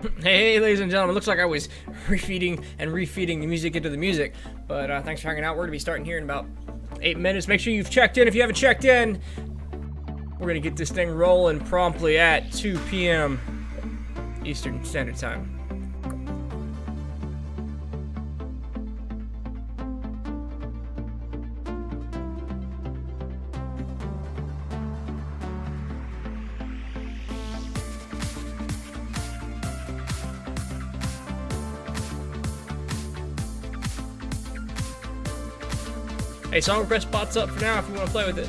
Hey, ladies and gentlemen, looks like I was refeeding and refeeding the music into the music, but thanks for hanging out. We're going to be starting here in about 8 minutes. Make sure you've checked in. If you haven't checked in, we're going to get this thing rolling promptly at 2 p.m. Eastern Standard Time. Hey, song request spots up for now if you want to play with it.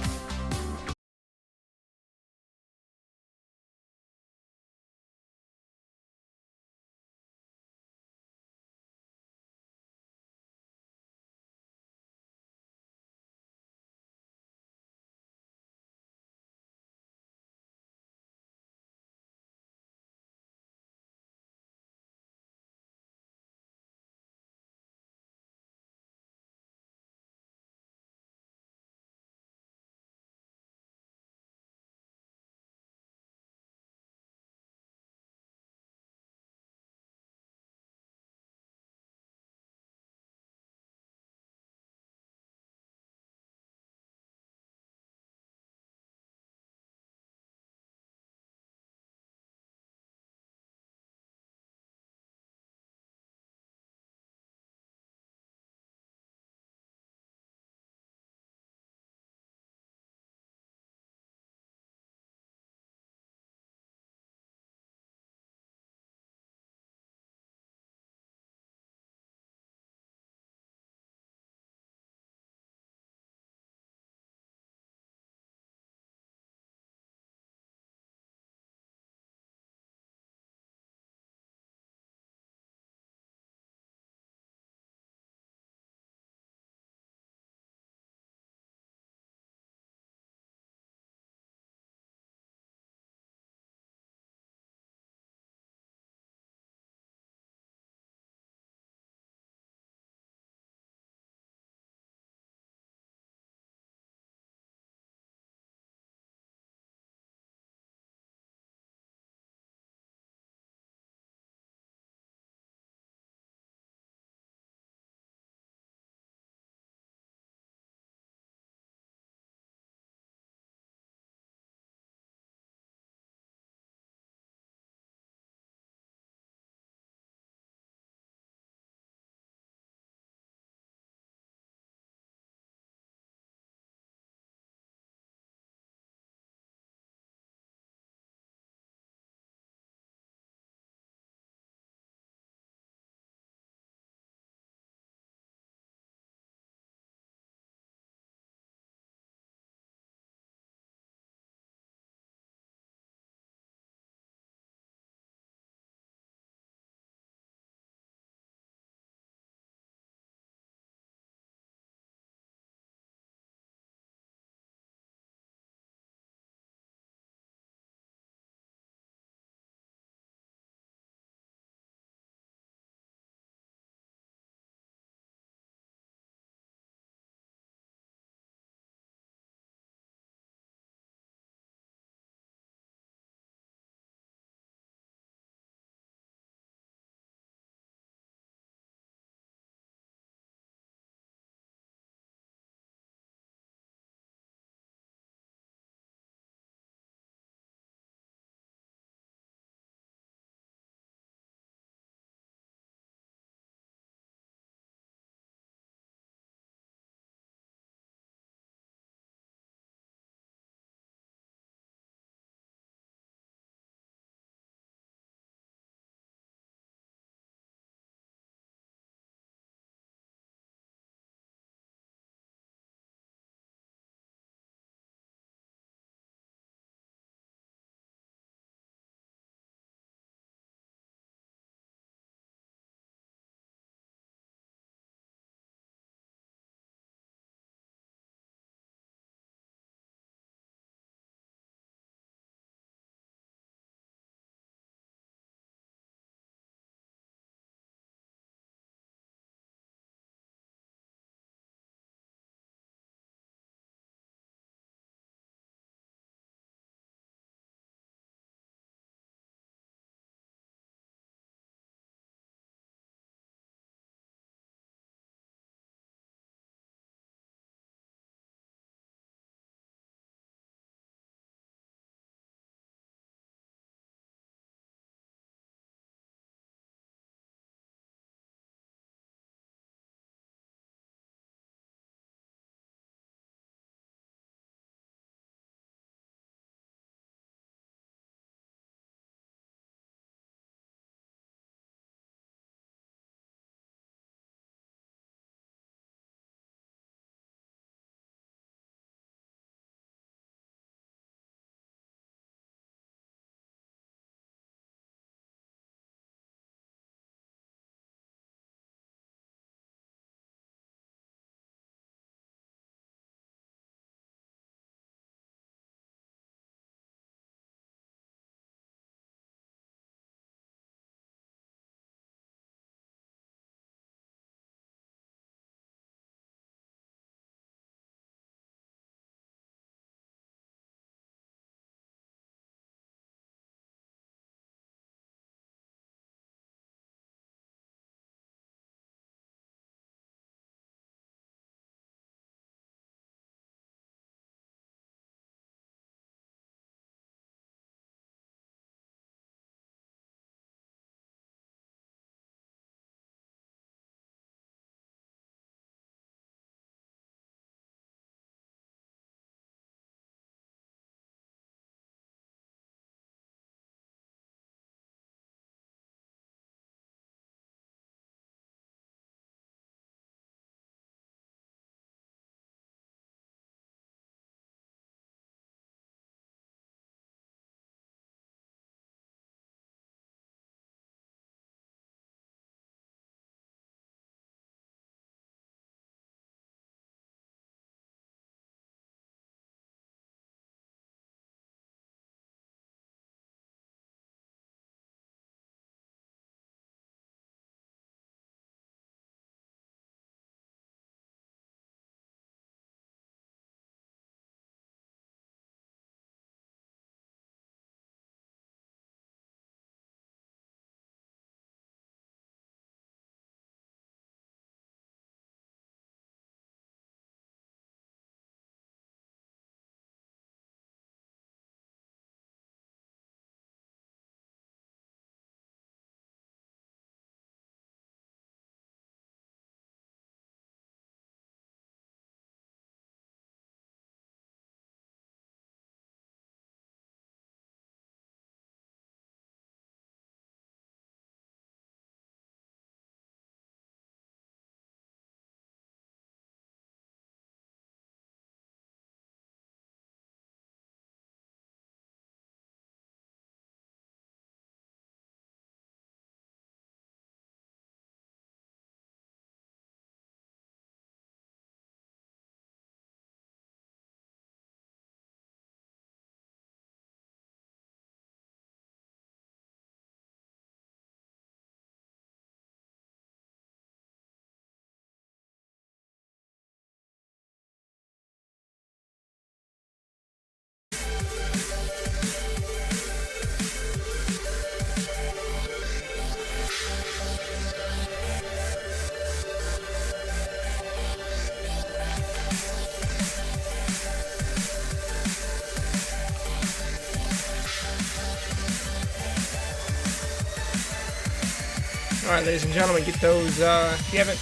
Alright, ladies and gentlemen, get those, if you haven't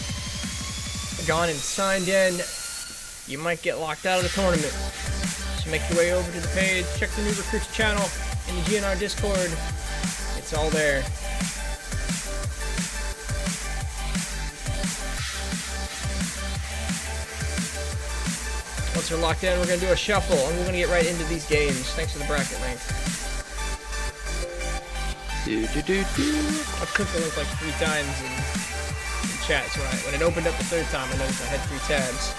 gone and signed in, you might get locked out of the tournament. So make your way over to the page, check the new recruits channel in the GNR Discord. It's all there. Once they're locked in, we're going to do a shuffle, and we're going to get right into these games. Thanks for the bracket link. I've clicked the link like 3 times in chat, so when it opened up the 3rd time, I noticed I had 3 tabs.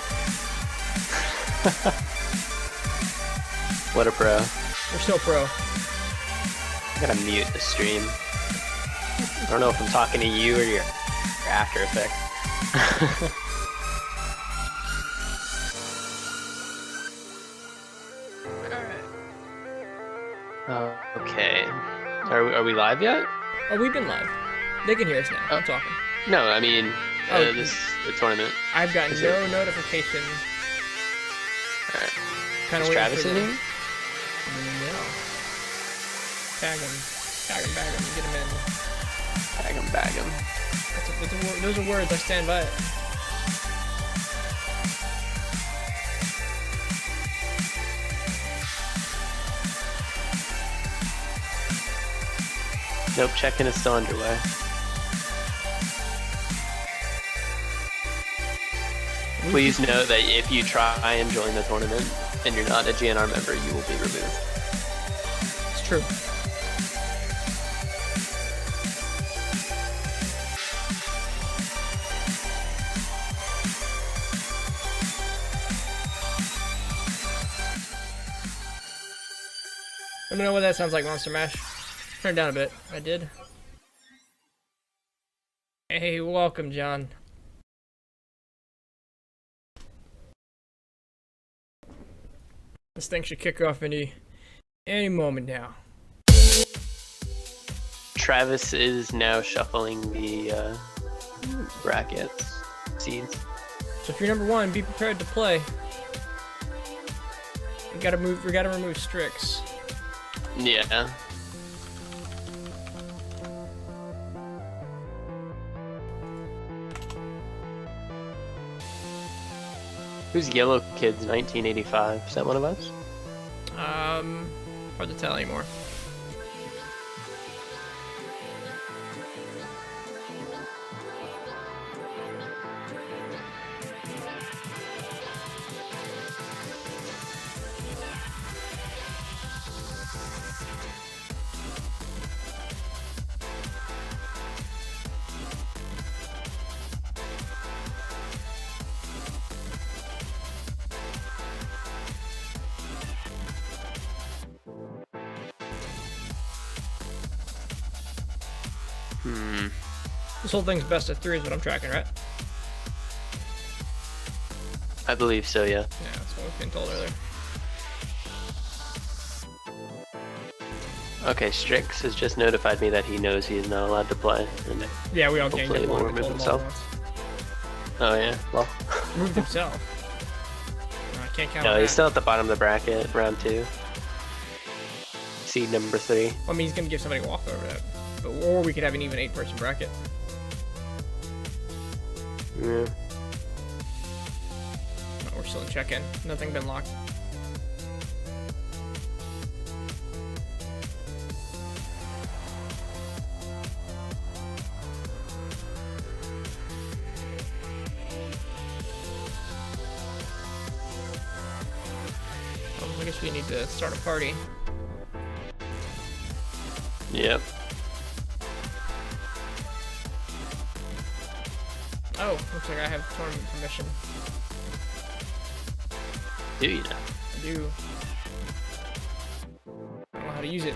What a pro. We're still pro. I gotta mute the stream. I don't know if I'm talking to you or your After Effects. Okay. Are we live yet? Oh, we've been live. They can hear us now. I'm talking. No, I mean, the tournament. I've gotten no notification. Alright. Kind Is Travis in here? No. Tag him, bag him, get him in. Tag him, bag him. Those are words, I stand by it. Nope, check-in is still underway. Please note that if you try and join the tournament and you're not a GNR member, you will be removed. It's true. Let me know what that sounds like, Monster Mash. Turn it down a bit. I did. Hey, welcome, John. This thing should kick off any moment now. Travis is now shuffling the brackets, seeds. So if you're number 1, be prepared to play. We gotta remove Strix. Yeah. Who's Yellow Kids 1985? Is that one of us? Hard to tell anymore. This whole thing's best of 3 is what I'm tracking, right? I believe so, yeah. Yeah, that's what we've been told earlier. Okay, Strix has just notified me that he knows he is not allowed to play. And yeah, we all gained hopefully it. He will remove himself. Oh yeah, well. Removed himself. No, I can't count on No, he's that. still at the bottom of the bracket, round 2. Seed number 3. I mean, he's gonna give somebody a walk over that. Or we could have an even 8-person bracket. Yeah. No, we're still in check-in. Nothing been locked. I guess we need to start a party. Yep. Oh, looks like I have tournament permission. Do you know? I do. I don't know how to use it.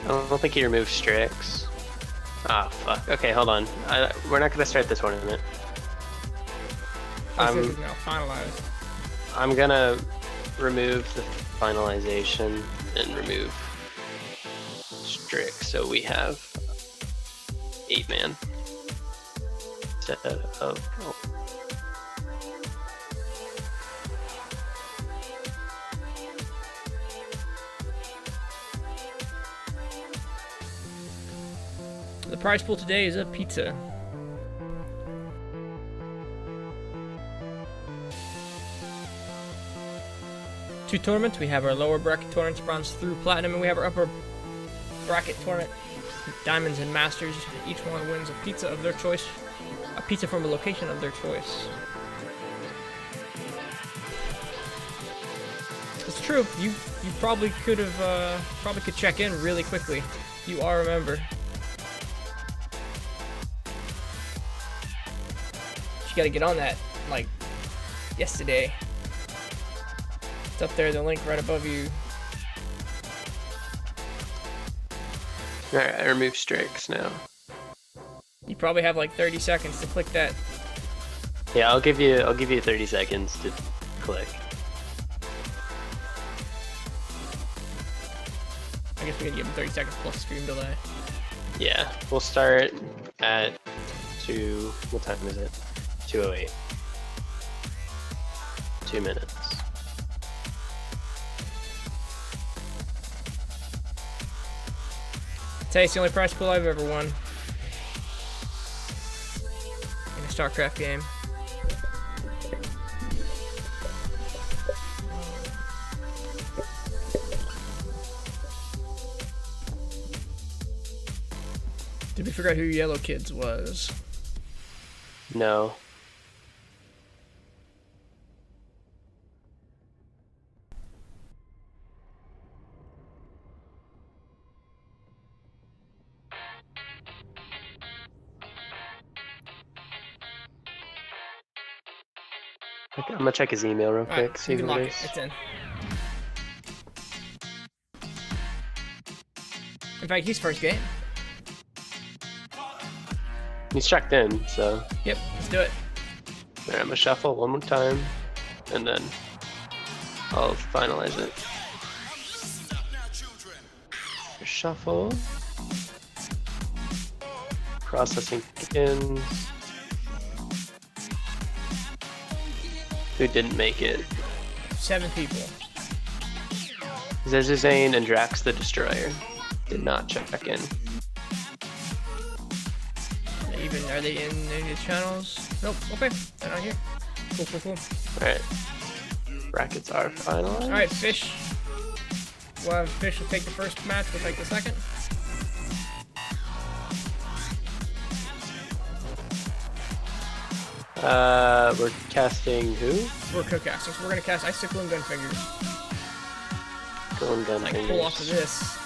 I don't think he removed Strix. Ah, fuck. Okay, hold on. We're not gonna start this tournament. This is now finalized. I'm gonna remove the finalization and remove Strix, so we have 8-man. instead of. Oh. The prize pool today is a pizza. Two tournaments. We have our lower bracket tournaments, bronze through platinum, and we have our upper bracket tournament, diamonds and masters. Each one wins a pizza of their choice, a pizza from a location of their choice. It's true. You probably could check in really quickly. You are a member. You gotta get on that like yesterday. It's up there, the link right above you. Alright, I remove streaks now. You probably have like 30 seconds to click that. Yeah, I'll give you 30 seconds to click. I guess we gotta give them 30 seconds plus stream delay. Yeah, we'll start at what time is it? 2:08. 2 minutes. It's the only prize pool I've ever won in a StarCraft game. Did we figure out who Yellow Kids was? No. Okay, I'm gonna check his email real quick. Right, See you can who lock it it. is. It's in. In fact, he's first game. He's checked in, so. Yep, let's do it. Alright, I'm gonna shuffle one more time, and then I'll finalize it. Shuffle. Processing ins. Who didn't make it? 7 people. Zezuzane and Drax the Destroyer did not check in. Are they in any of the channels? Nope. Okay, they're not here. Cool. Alright. Brackets are finalized. Alright, Fish. We'll have Fish will take the first match, we'll take the second. We're casting who? We're co-casting, so we're gonna cast Icicle and Gunfingers. Go and gun I can pull off of this.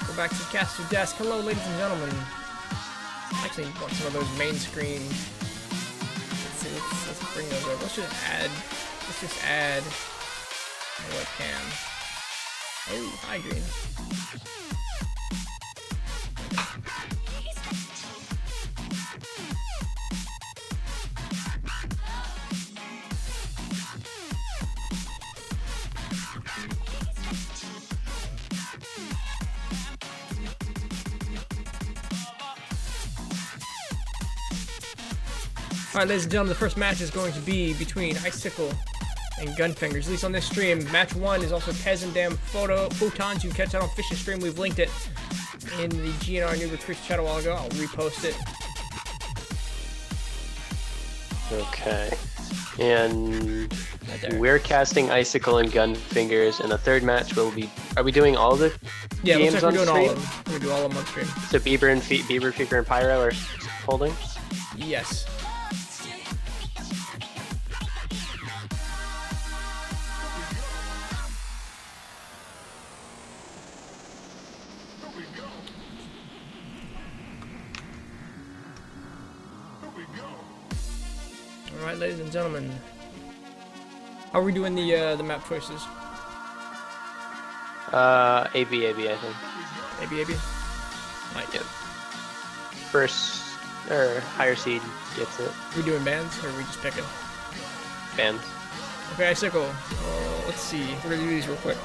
Go back to the caster desk. Hello, ladies and gentlemen. Actually, want some of those main screen. Let's see, let's bring those over. Let's just add a webcam. Oh, hi, Green. Alright, ladies and gentlemen, the first match is going to be between Icicle and Gunfingers, at least on this stream. Match 1 is also Pez and Damn Photons. You can catch that on Fish's stream. We've linked it in the GNR New Recruits chat a while ago. I'll repost it. Okay. And Right there. we're casting Icicle and Gunfingers, and the third match will be. Are we doing all the Yeah, games looks like on we're doing all stream? of them. We're gonna do all of them on stream. So Bieber, Fever, and Pyro are holding? Yes. Alright, ladies and gentlemen. How are we doing the map choices? AB, I think. AB? Like, Yep. First, or higher seed gets it. we doing bands, or are we just picking? Bands. Okay, Icicle. Let's see. We're gonna do these real quick.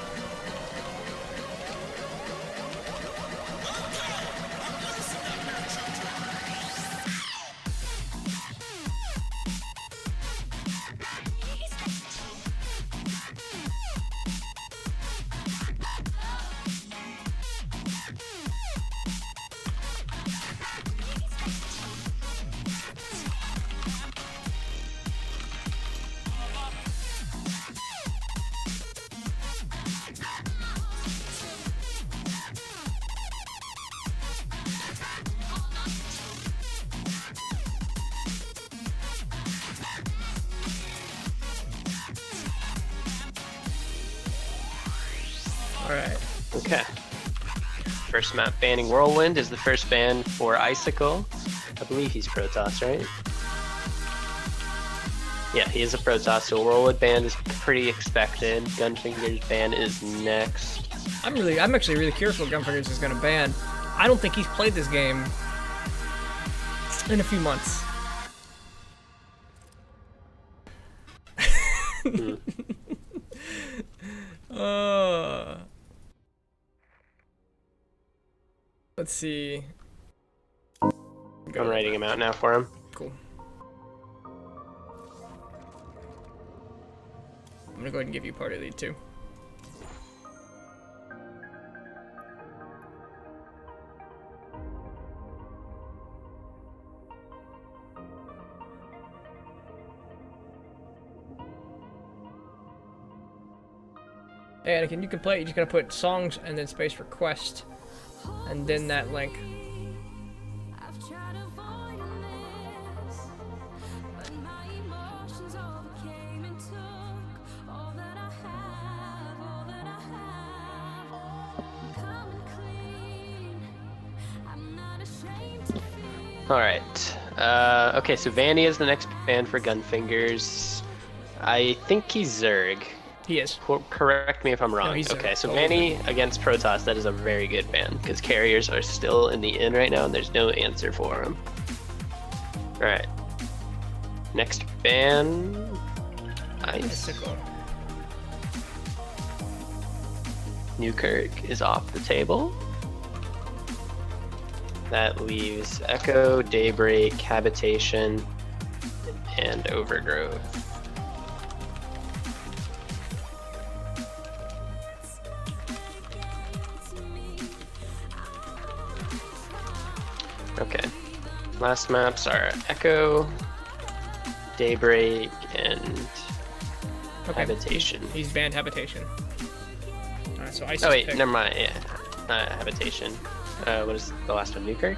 right. Okay. First map banning Whirlwind is the first ban for Icicle. I believe he's Protoss, right? Yeah, he is a Protoss, so Whirlwind ban is pretty expected. Gunfinger's ban is next. I'm actually really curious what Gunfingers is gonna ban. I don't think he's played this game in a few months. Let's see. I'm writing him out now for him. Cool. I'm gonna go ahead and give you party lead too. Hey, Anakin, you can play it. You just gotta put songs and then space request, and then that link. Alright. Okay, so Vanny is the next ban for Gunfingers. I think he's Zerg. He is. Correct me if I'm wrong. No, he's okay, Zerg. so Vanny against Protoss, that is a very good ban, because carriers are still in the inn right now, and there's no answer for them. Alright. Next ban... Icicle. Newkirk is off the table. That leaves Echo, Daybreak, Habitation, and Overgrowth. Okay. Last maps are Echo, Daybreak, and Habitation. He's banned Habitation. Alright, so Ice. Oh wait, never mind. Yeah, Habitation. What is the last one? Newkirk?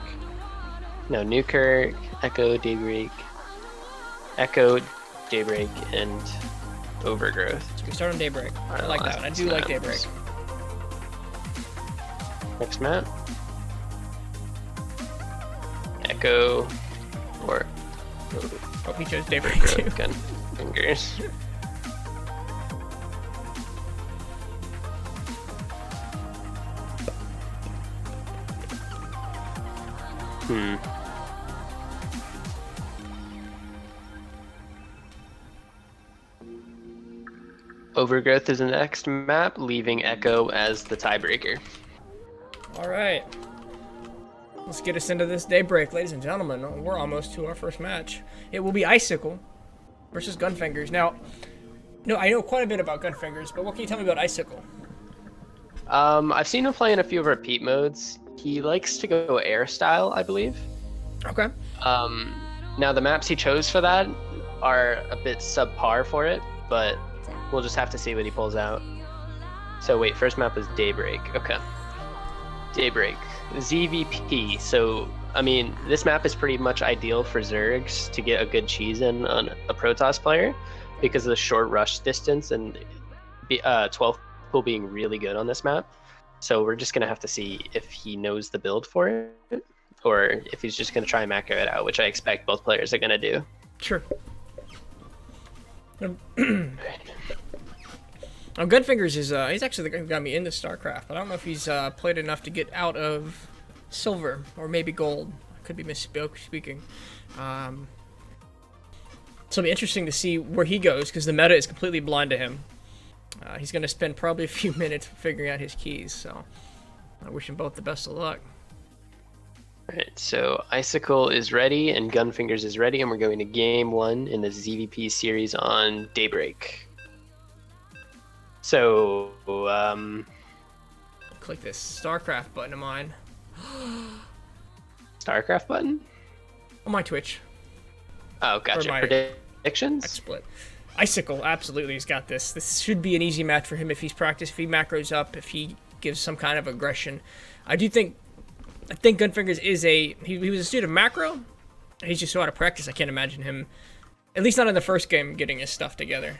No, Newkirk, Echo, Daybreak, and Overgrowth. So we start on Daybreak. I like that one. I do like Daybreak. Next map. Echo, or oh, he chose Daybreak too. Gunfingers. Overgrowth is the next map, leaving Echo as the tiebreaker. Alright. Let's get us into this Daybreak, ladies and gentlemen. We're almost to our first match. It will be Icicle versus Gunfingers. Now, no, I know quite a bit about Gunfingers, but what can you tell me about Icicle? I've seen him play in a few repeat modes. He likes to go air style, I believe. Okay. Now the maps he chose for that are a bit subpar for it, but we'll just have to see what he pulls out. So wait, first map is Daybreak. Okay. Daybreak. ZVP. So, I mean, this map is pretty much ideal for Zergs to get a good cheese in on a Protoss player because of the short rush distance and 12 people being really good on this map. So we're just going to have to see if he knows the build for it or if he's just going to try and macro it out, which I expect both players are going to do. Sure. Gunfingers is he's actually the guy who got me into StarCraft, but I don't know if he's played enough to get out of silver or maybe gold. I could be misspeaking. So it'll be interesting to see where he goes because the meta is completely blind to him. He's going to spend probably a few minutes figuring out his keys, so I wish him both the best of luck. Alright, so Icicle is ready and Gunfingers is ready, and we're going to game 1 in the ZVP series on Daybreak. So, click this StarCraft button of mine. StarCraft button? On my Twitch. Oh, gotcha. My predictions? XSplit. Icicle, absolutely, he's got this. This should be an easy match for him if he's practiced, if he macros up, if he gives some kind of aggression. I think Gunfingers is he was a student of macro. He's just so out of practice, I can't imagine him, at least not in the first game, getting his stuff together.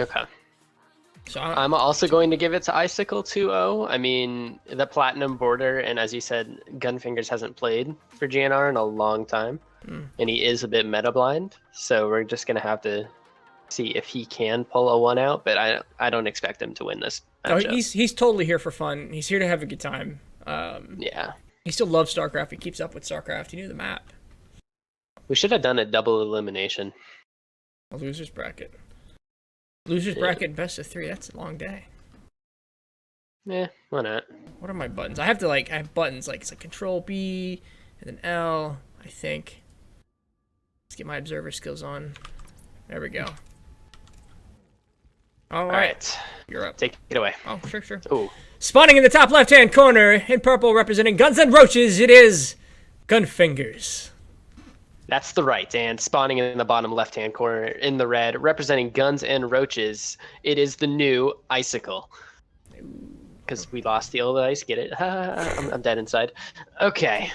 Okay. So I'm also going to give it to Icicle 2-0. I mean, the Platinum border, and as you said, Gunfingers hasn't played for GNR in a long time, and he is a bit meta blind. So we're just gonna have to see if he can pull a 1 out, but I don't expect him to win this matchup. he's totally here for fun. He's here to have a good time. Yeah. He still loves StarCraft. He keeps up with StarCraft. He knew the map. We should have done a double elimination. A loser's bracket. Loser's bracket best of 3. That's a long day. Yeah, why not? What are my buttons? I have buttons like it's like Control B and then L, I think. Let's get my observer skills on. There we go. All right. You're up. Take it away. Oh, sure. Ooh. Spawning in the top left-hand corner in purple representing Guns and Roaches, it is Gunfingers. That's the right, and spawning in the bottom left-hand corner in the red, representing Guns and Roaches, it is the new Icicle. Because we lost the old ice, get it? I'm dead inside. Okay.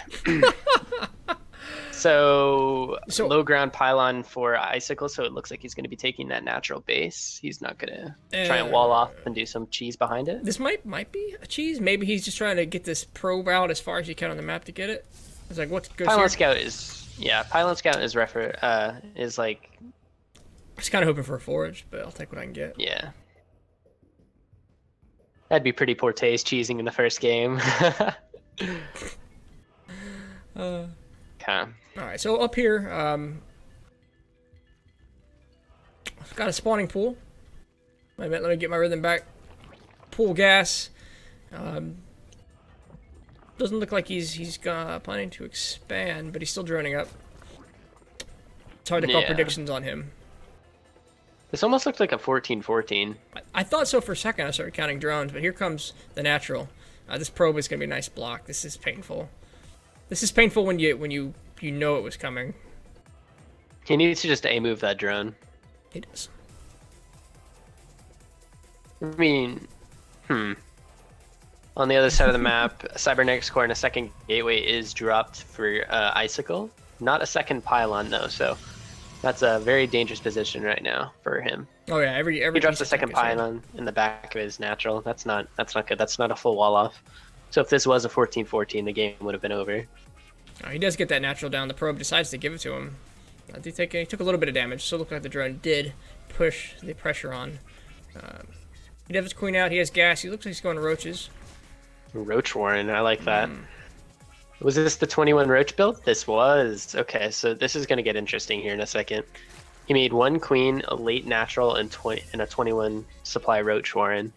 So low ground pylon for Icicle, so it looks like he's going to be taking that natural base. He's not going to try and wall off and do some cheese behind it. This might be a cheese. Maybe he's just trying to get this probe out as far as he can on the map to get it. It's like, what goes Pylon here? Scout is... Yeah, Pylon Scout is is like... I was kind of hoping for a forage, but I'll take what I can get. Yeah. That'd be pretty poor taste, cheesing in the first game. Okay. Alright, so up here, I've got a spawning pool. Wait a minute, let me get my rhythm back. Pool gas. Doesn't look like he's planning to expand, but he's still droning up. It's hard to call predictions on him. This almost looked like a 14-14. I thought so for a second. I started counting drones, but here comes the natural. This probe is going to be a nice block. This is painful. This is painful when you know it was coming. He needs to just A-move that drone. He does. I mean, On the other side of the map, Cybernetics Core and a second gateway is dropped for Icicle. Not a second pylon though, so that's a very dangerous position right now for him. Oh yeah, every he drops the second pylon in the back of his natural. That's not good. That's not a full wall off. So if this was a 14-14, the game would have been over. Oh, he does get that natural down. The probe decides to give it to him. He took a little bit of damage, so it looked like the drone did push the pressure on. He does his queen out. He has gas. He looks like he's going to roaches. Roach Warren, I like that. Was this the 21 Roach build? This was. Okay, so this is going to get interesting here in a second. He made one queen, a late natural, and a 21 supply Roach Warren.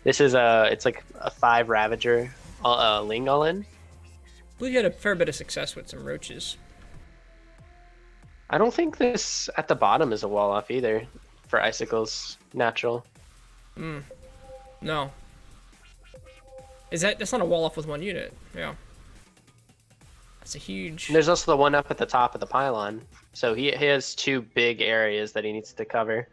This is it's like a 5 Ravager Ling all in. I believe he had a fair bit of success with some roaches. I don't think this at the bottom is a wall off either for Icicle's natural. No. That's not a wall off with one unit. Yeah. That's a huge... There's also the one up at the top of the pylon. So he has 2 big areas that he needs to cover.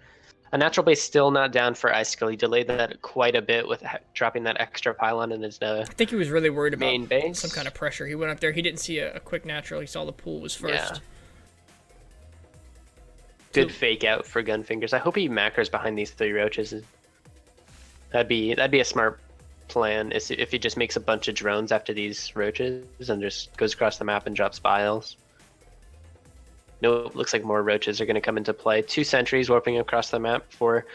A natural base still not down for Icicle. He delayed that quite a bit with dropping that extra pylon in his I think he was really worried about main base. Some kind of pressure. He went up there. He didn't see a quick natural. He saw the pool was first. Yeah. Good fake out for Gunfingers. I hope he macros behind these 3 roaches. That'd be a smart plan if he just makes a bunch of drones after these roaches and just goes across the map and drops files. No, looks like more roaches are going to come into play. 2 sentries warping across the map for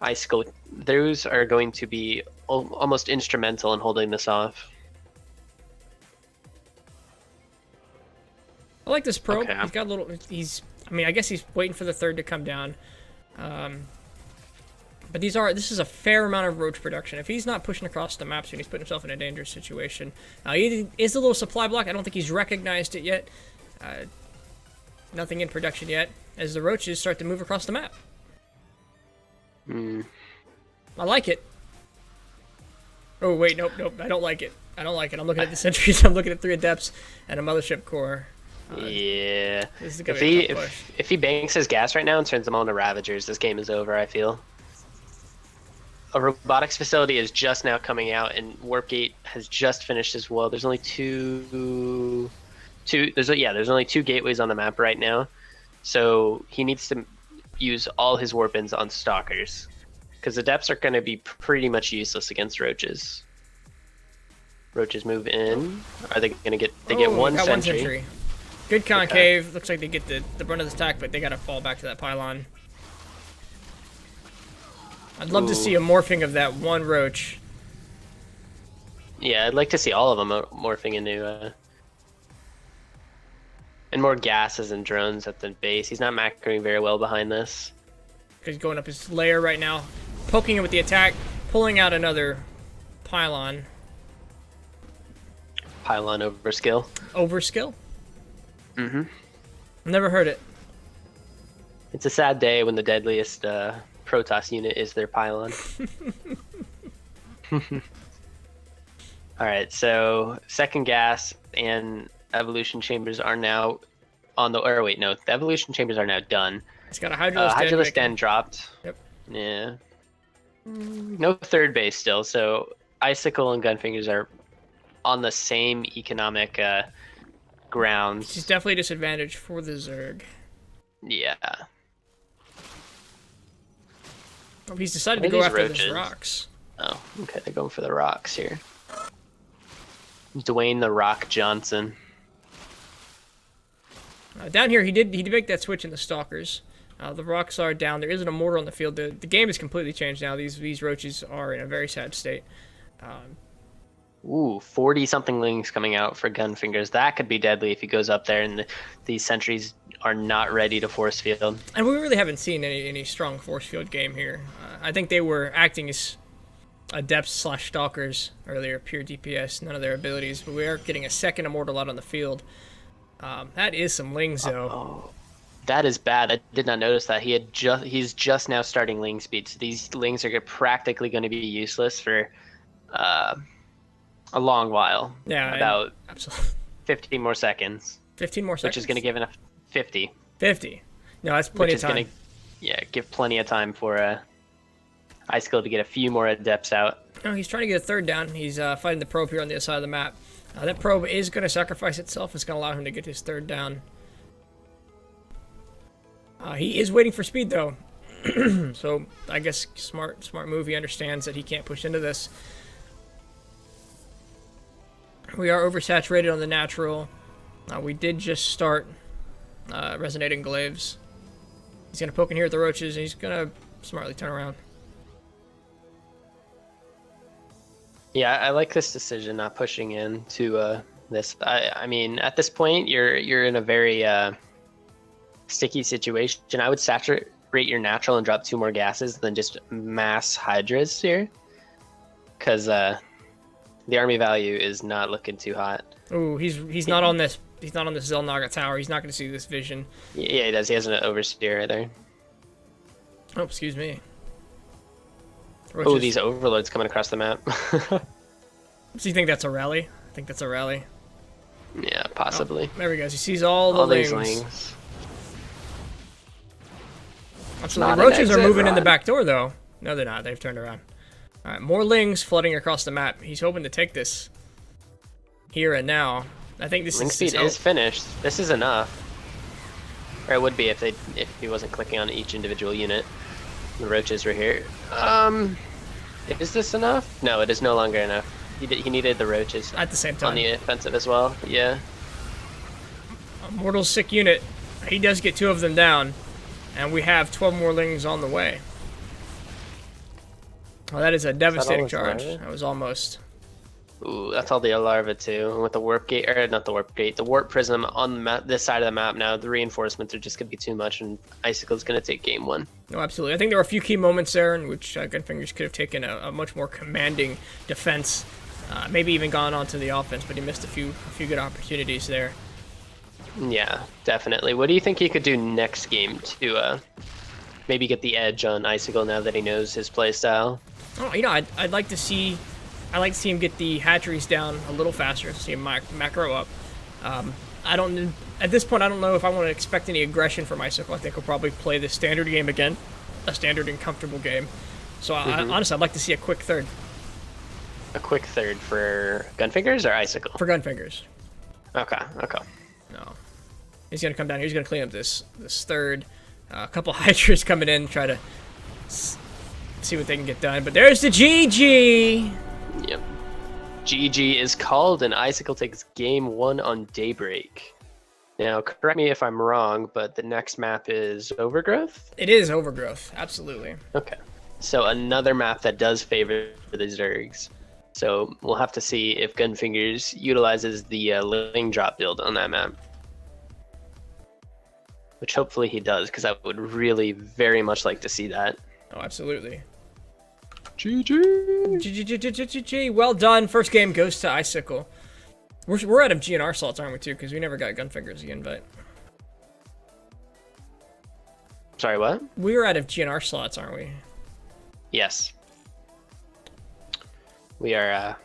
Icicle. Those are going to be almost instrumental in holding this off. I like this probe. Okay. He's got a little... I guess he's waiting for the 3rd to come down. But this is a fair amount of roach production. If he's not pushing across the map soon, he's putting himself in a dangerous situation. He is a little supply block. I don't think he's recognized it yet. Nothing in production yet, as the roaches start to move across the map. I like it. Oh, wait, nope, I don't like it. I'm looking at the sentries. I'm looking at 3 adepts and a mothership core. Yeah. This is gonna be a tough push. If he banks his gas right now and turns them all into Ravagers, this game is over, I feel. A robotics facility is just now coming out, and Warpgate has just finished as well. There's only there's only 2 gateways on the map right now, so he needs to use all his warp-ins on stalkers. because the depths are going to be pretty much useless against roaches. Roaches move in. Are they going to get? They get one got sentry. 1 sentry. Good concave. Okay. Looks like they get the brunt of the attack, but they got to fall back to that pylon. I'd love to see a morphing of that one roach. Yeah, I'd like to see all of them morphing into and more gases and drones at the base. He's not macroing very well behind this. He's going up his layer right now, poking him with the attack, pulling out another pylon. Pylon overskill. Overskill? Mm-hmm. Never heard it. It's a sad day when the deadliest Protoss unit is their pylon. Alright, so second gas and evolution chambers are now on the... Or wait, no, the evolution chambers are now done. It's got a Hydralisk Den. Den dropped. Yep. Yeah. No third base still, so Icicle and Gunfingers are on the same economic grounds. It's definitely a disadvantage for the Zerg. Yeah. Oh, he's decided to go after those rocks. Oh, okay, they're going for the rocks here. Dwayne the Rock Johnson. Down here, he did make that switch in the Stalkers. The rocks are down. There isn't a mortar on the field. The game has completely changed now. These roaches are in a very sad state. Ooh, 40-something lings coming out for Gunfingers. That could be deadly if he goes up there and these sentries are not ready to force field. And we really haven't seen any strong force field game here. I think they were acting as Adepts/Stalkers earlier, pure DPS, none of their abilities, but we are getting a second Immortal out on the field. That is some lings, though. Oh, that is bad. I did not notice that. He's just now starting ling speed, so these lings are practically going to be useless for a long while. Yeah, about absolutely. 15 more seconds. 15 more seconds? Which is going to give enough 50. 50. No, that's plenty of time. Gonna, yeah, give plenty of time for Icicle to get a few more adepts out. No, he's trying to get a third down. He's fighting the probe here on the other side of the map. That probe is going to sacrifice itself. It's going to allow him to get his third down. He is waiting for speed, though. So, I guess smart move. He understands that he can't push into this. We are oversaturated on the natural. We did just start resonating glaives. He's going to poke in here at the roaches, and he's going to smartly turn around. Yeah, I like this decision, not pushing into this. I mean, at this point, you're in a very sticky situation. I would saturate your natural and drop 2 more gases than just mass hydras here, because the army value is not looking too hot. Ooh, he's not on this. He's not on this Zelnaga tower. He's not going to see this vision. Yeah, he does. He has an oversteer right there. Oh, excuse me. Oh, these overloads coming across the map. So you think that's a rally? I think that's a rally. Yeah, possibly. Oh, there we go. He sees all the these lings. lings. Absolutely. Roaches are moving in the back door, though. No, they're not. They've turned around. All right, more lings flooding across the map. He's hoping to take this here and now. I think this Ling speed is finished. This is enough. Or it would be if he wasn't clicking on each individual unit. The roaches were here. Is this enough? No, it is no longer enough. He needed the roaches at the same time on the offensive as well. Yeah. Mortal's sick unit. He does get 2 of them down, and we have 12 more lings on the way. Oh, that is a devastating charge. That was almost. Ooh, that's all the larva too. And with the warp gate, or not the warp gate, the warp prism on the map, this side of the map now, the reinforcements are just going to be too much, and Icicle's going to take game 1. No, absolutely. I think there were a few key moments there in which Gunfingers could have taken a much more commanding defense, maybe even gone on to the offense, but he missed a few good opportunities there. Yeah, definitely. What do you think he could do next game to maybe get the edge on Icicle now that he knows his play style? Oh, you know, I'd like to see him get the hatcheries down a little faster, see him macro up. At this point, I don't know if I want to expect any aggression from Icicle. I think he'll probably play the standard game again, a standard and comfortable game. So honestly, I'd like to see a quick third. A quick third for Gunfingers or Icicle? For Gunfingers. Okay. No. He's going to come down here. He's going to clean up this third. A couple Hydras coming in, try to see what they can get done. But there's the GG. Yep. GG is called, and Icicle takes game 1 on Daybreak. Now, correct me if I'm wrong, but the next map is Overgrowth? It is Overgrowth, absolutely. Okay. So another map that does favor the Zergs. So we'll have to see if Gunfingers utilizes the Living Drop build on that map. Which hopefully he does, because I would really very much like to see that. Oh, absolutely. GG! GG. Well done. First game goes to Icicle. We're out of GNR slots, aren't we, too? Because we never got Gunfingers the invite. Sorry, what? We're out of GNR slots, aren't we? Yes. We are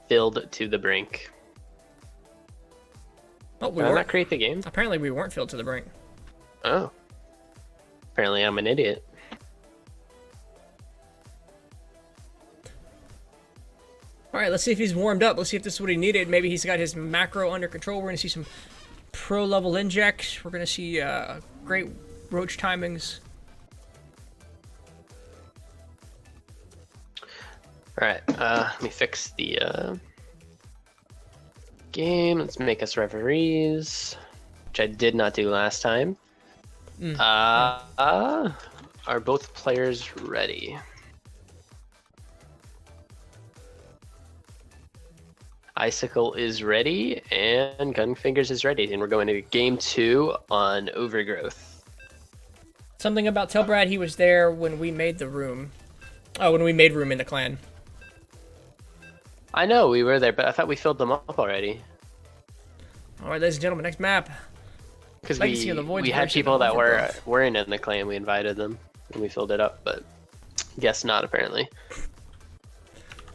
filled to the brink. Oh, we Did I weren't. not create the game? Apparently, we weren't filled to the brink. Oh. Apparently I'm an idiot. All right, let's see if he's warmed up. Let's see if this is what he needed. Maybe he's got his macro under control. We're going to see some pro-level injects. We're going to see great roach timings. All right, let me fix the game. Let's make us referees, which I did not do last time. Are both players ready? Icicle is ready, and Gunfingers is ready, and we're going to game 2 on Overgrowth. Something about tell Brad he was there when we made the room. Oh, when we made room in the clan. I know we were there, but I thought we filled them up already. All right, ladies and gentlemen, next map. Because Legacy of the Void we had versus people that Overgrowth. weren't in the clan, we invited them, and we filled it up, but guess not, apparently.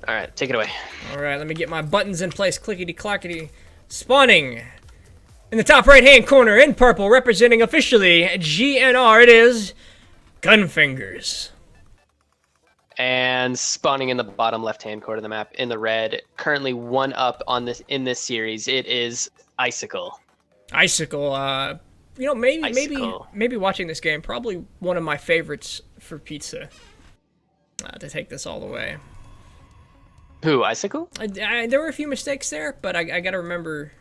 Alright, take it away. All right, let me get my buttons in place. Clickety-clackety. Spawning. In the top right-hand corner, in purple, representing officially GNR, it is Gunfingers. And spawning in the bottom left-hand corner of the map, in the red, currently 1 up on this in this series, it is Icicle. Icicle, you know, Icicle. maybe watching this game, probably one of my favorites for pizza. To take this all the way. Who, Icicle? There were a few mistakes there, but I gotta remember,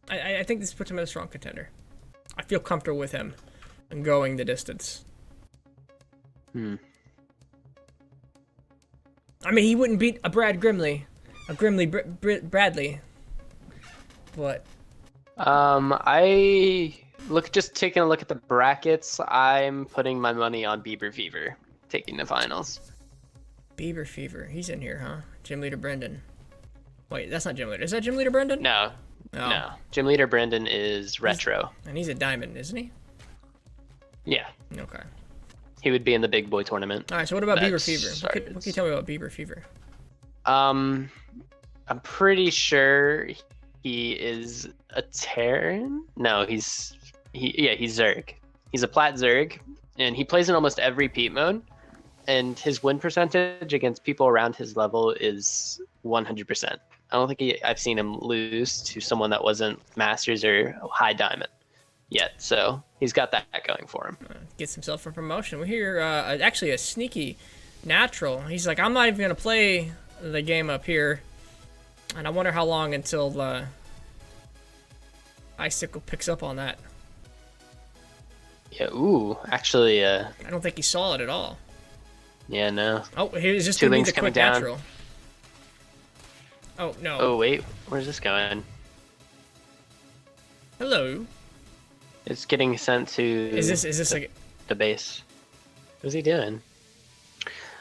I think this puts him in a strong contender. I feel comfortable with him and going the distance. I mean, he wouldn't beat a Brad Grimley, Bradley, but Just taking a look at the brackets, I'm putting my money on Bieber Fever taking the finals. Bieber Fever, he's in here, huh? Gym Leader Brendan. Wait, that's not Gym Leader. Is that Gym Leader Brendan? No. Oh. No. Gym Leader Brendan is retro. And he's a diamond, isn't he? Yeah. Okay. He would be in the big boy tournament. All right, so what about that Bieber Fever? What started. can you tell me about Bieber Fever? I'm pretty sure he is a Terran. No, he's Zerg. He's a plat Zerg, and he plays in almost every peat mode. And his win percentage against people around his level is 100%. I don't think I've seen him lose to someone that wasn't Masters or High Diamond yet. So he's got that going for him. Gets himself a promotion. We hear actually a sneaky natural. He's like, I'm not even gonna play the game up here, and I wonder how long until Icicle picks up on that. Yeah. Ooh. Actually. I don't think he saw it at all. Yeah. No. Oh, here's just Two gonna be links the coming quick down. natural. Oh no. Oh wait. Where's this going? Hello. It's getting sent to. Is this like? The base? What's he doing?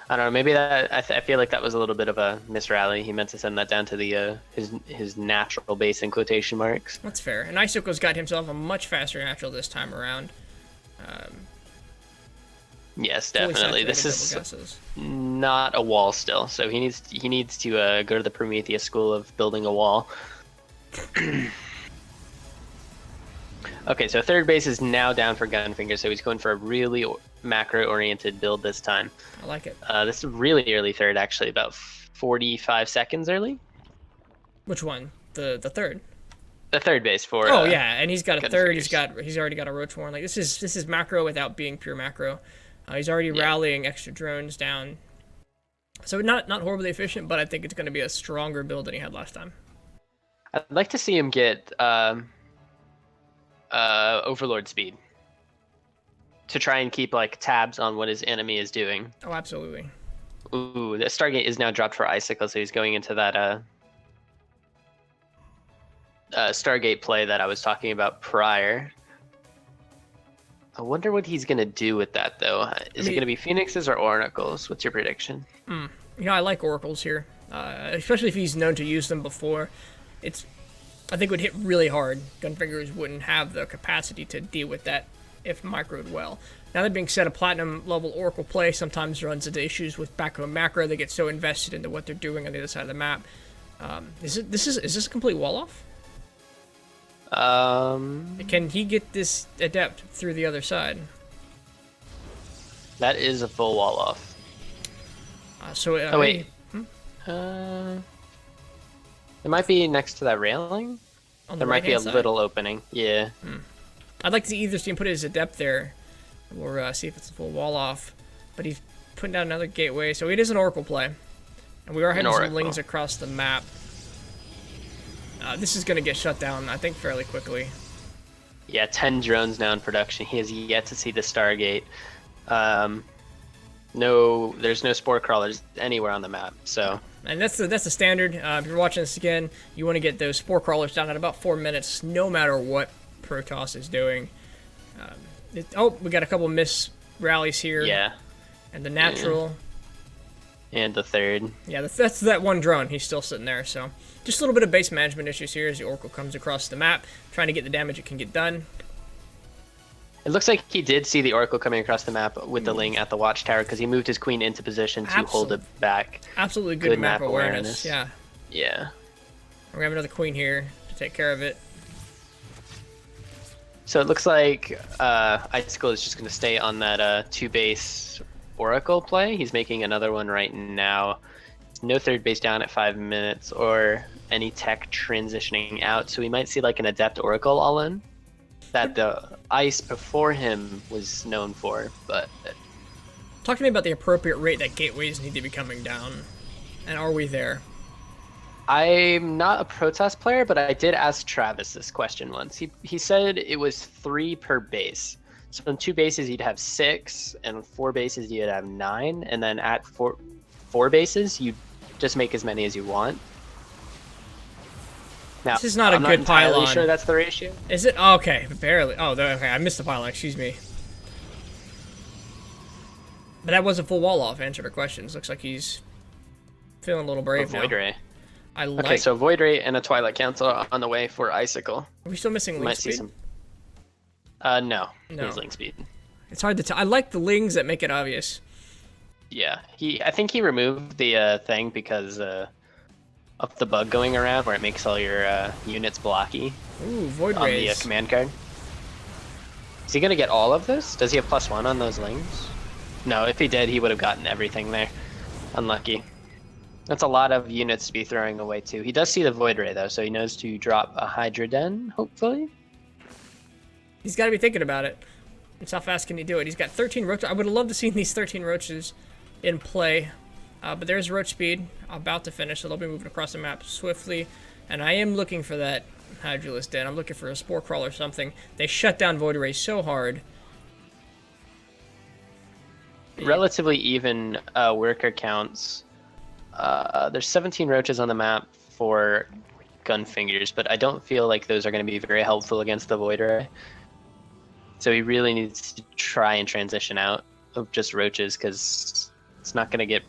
I don't know. Maybe that I feel like that was a little bit of a misrally. He meant to send that down to the his natural base in quotation marks. That's fair. And Icicle's got himself a much faster natural this time around. Yes, Fully definitely. This saturated is double guesses. not a wall still, so he needs to go to the Prometheus school of building a wall. Okay, so third base is now down for Gunfinger, so he's going for a really macro-oriented build this time. I like it. This is really early third, actually, about 45 seconds early. Which one? The third. The third base for. Oh yeah, and he's got a third. Gunfingers. He's already got a roach warren. Like this is macro without being pure macro. He's already rallying extra drones down. So not horribly efficient, but I think it's going to be a stronger build than he had last time. I'd like to see him get Overlord speed to try and keep like tabs on what his enemy is doing. Oh, absolutely. Ooh, the Stargate is now dropped for Icicle, so he's going into that Stargate play that I was talking about prior. I wonder what he's gonna do with that though. Is it gonna be Phoenixes or Oracles? What's your prediction? You know, I like Oracles here, especially if he's known to use them before. I think it would hit really hard. Gunfingers wouldn't have the capacity to deal with that if microed well. Now that being said, a platinum level Oracle play sometimes runs into issues with backbone macro. They get so invested into what they're doing on the other side of the map. Is this a complete wall off? Can he get this adept through the other side? That is a full wall off. Oh wait. It might be next to that railing. There might be a little opening. Yeah. I'd like to see either team put his adept there, or see if it's a full wall off. But he's putting down another gateway, so it is an Oracle play, and we are having some lings across the map. This is going to get shut down, I think, fairly quickly. Yeah, 10 drones now in production. He has yet to see the Stargate. No, there's no spore crawlers anywhere on the map. So. And that's the standard. If you're watching this again, you want to get those spore crawlers down at about 4 minutes, no matter what Protoss is doing. We got a couple miss rallies here. Yeah. And the natural. And the third. Yeah, that's that one drone. He's still sitting there, so just a little bit of base management issues here as the Oracle comes across the map, trying to get the damage it can get done. It looks like he did see the Oracle coming across the map with the Ling at the watchtower because he moved his queen into position to hold it back. Absolutely good map awareness. Yeah. Yeah. We're gonna have another queen here to take care of it. So it looks like Icicle is just going to stay on that 2-base Oracle play. He's making another one right now. No third base down at 5 minutes or any tech transitioning out. So we might see like an Adept Oracle all in that the Ice before him was known for. But talk to me about the appropriate rate that gateways need to be coming down. And are we there? I'm not a Protoss player, but I did ask Travis this question once. He said it was 3 per base. So in 2 bases, you'd have 6, and 4 bases, you'd have 9. And then at four bases, you just make as many as you want. Now, this is not a good pylon. I'm not sure that's the ratio. Is it? Oh, okay, barely. Oh, okay, I missed the pylon, excuse me. But that was a full wall off, answer to questions. Looks like he's feeling a little brave now. Void Ray. Okay, so Void Ray and a Twilight Council on the way for Icicle. Are we still missing Link speed? No. He's Link speed. It's hard to tell. I like the Lings that make it obvious. Yeah, I think he removed the thing because of the bug going around where it makes all your units blocky. Ooh, Void Rays. On the command card. Is he gonna get all of this? Does he have +1 on those Lings? No, if he did, he would have gotten everything there. Unlucky. That's a lot of units to be throwing away too. He does see the Void Ray though, so he knows to drop a Hydra Den, hopefully. He's got to be thinking about it. It's how fast can he do it? He's got 13 Roaches. I would have loved to see these 13 Roaches in play. But there's Roach speed about to finish, so they'll be moving across the map swiftly. And I am looking for that Hydralisk Den. I'm looking for a Spore Crawl or something. They shut down Void Ray so hard. Relatively even worker counts. There's 17 Roaches on the map for Gunfingers, but I don't feel like those are going to be very helpful against the Void Ray. So he really needs to try and transition out of just Roaches because it's not going to get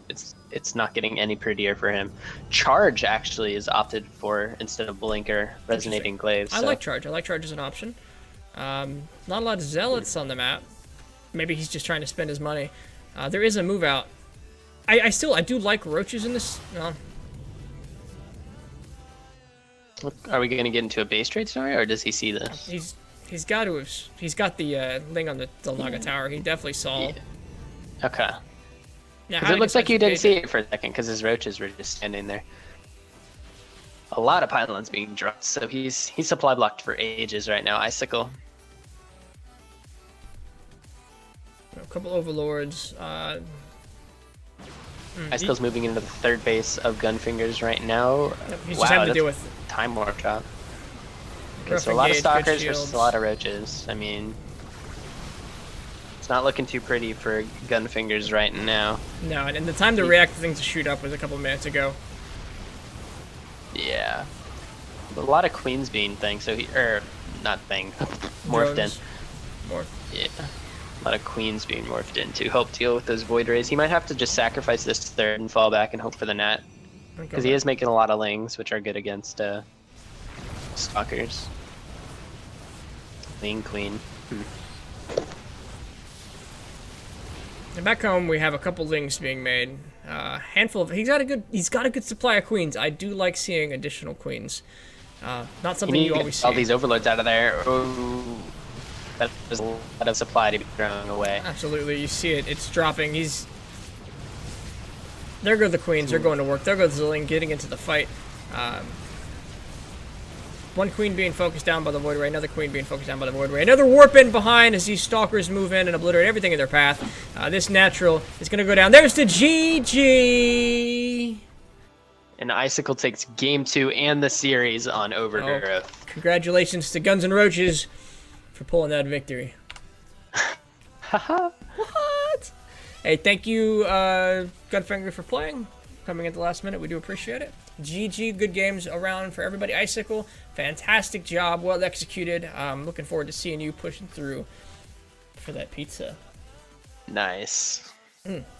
it's not getting any prettier for him. Charge actually is opted for instead of Blinker, Resonating Glaive. I like Charge. I like Charge as an option. Not a lot of Zealots on the map. Maybe he's just trying to spend his money. There is a move out. I do like Roaches in this. Are we going to get into a base trade story, or does he see this? He's got to have. He's got the Ling on the Delnaga Tower. He definitely saw. Yeah. Okay. Now, it looks like you didn't see it for a second because his Roaches were just standing there. A lot of pylons being dropped, so he's supply blocked for ages right now. Icicle. couple overlords. Icicle's moving into the third base of Gunfingers right now. Yep, he's just having to deal with time warp drop. Okay, rough so a lot of engage, good stalkers shields. versus a lot of roaches. I mean, it's not looking too pretty for Gunfingers right now. No, and the time to react to things to shoot up was a couple minutes ago. Yeah. A lot of queens being thing, so not thing, morphed in. Morph. Yeah. A lot of queens being morphed in to help deal with those void rays. He might have to just sacrifice this third and fall back and hope for the net. Because he is making a lot of lings, which are good against stalkers. Ling queen. And back home, we have a couple lings being made. Handful of he's got a good supply of queens. I do like seeing additional queens. Not something you always see. All these overlords out of there. Ooh, that is a lot of supply to be thrown away. Absolutely, you see it. It's dropping. There go the queens. They're going to work. There goes the ling getting into the fight. One queen being focused down by the void ray, another queen being focused down by the void ray, another warp in behind as these stalkers move in and obliterate everything in their path. This natural is going to go down. There's the GG! And Icicle takes game 2 and the series on Overgrowth. Oh, congratulations to Guns N' Roaches for pulling that victory. Haha. What? Hey, thank you, Gunfinger, for playing. Coming at the last minute, we do appreciate it. GG, good games around for everybody. Icicle, fantastic job, well executed. Looking forward to seeing you pushing through for that pizza. Nice.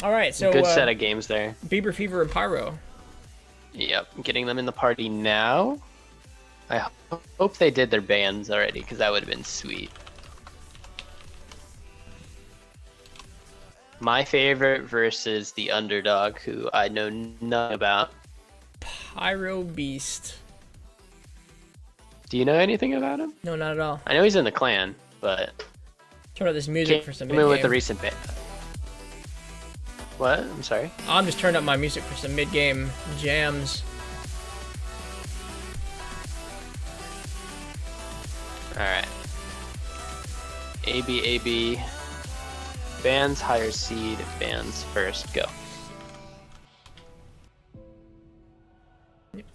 All right, so good set of games there. Bieber Fever and Pyro. Yep, getting them in the party now. I hope they did their bans already, because that would have been sweet. My favorite versus the underdog, who I know nothing about. Pyro Beast. Do you know anything about him? No, not at all. I know he's in the clan, but Turn up this music for some came mid-game. in with the recent ban. What? I'm sorry. I'm just turning up my music for some mid-game jams. Alright. AB. Bans higher seed, bans first, go.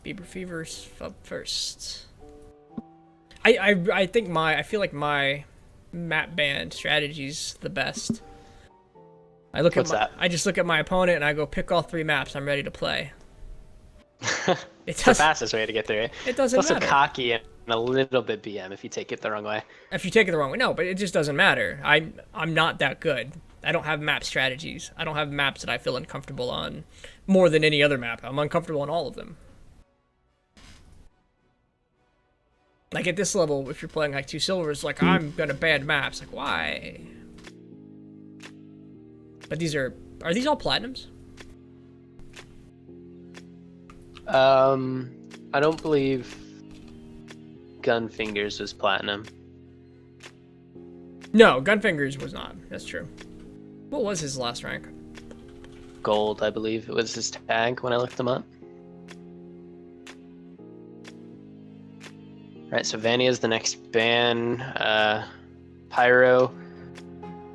Bieber Fever's up first. I think I feel like my map ban strategy's the best. I just look at my opponent and I go pick all 3 maps. I'm ready to play. It's the fastest way to get through it. It doesn't matter. It's also cocky and a little bit BM if you take it the wrong way. If you take it the wrong way, no, but it just doesn't matter. I'm not that good. I don't have map strategies. I don't have maps that I feel uncomfortable on more than any other map. I'm uncomfortable on all of them. Like at this level, if you're playing like 2 silvers, like I'm gonna ban maps. Like why? But are these all platinums? I don't believe Gunfingers was platinum. No, Gunfingers was not. That's true. What was his last rank? Gold, I believe. It was his tag when I looked him up. Alright, so Vanya's the next ban. Pyro.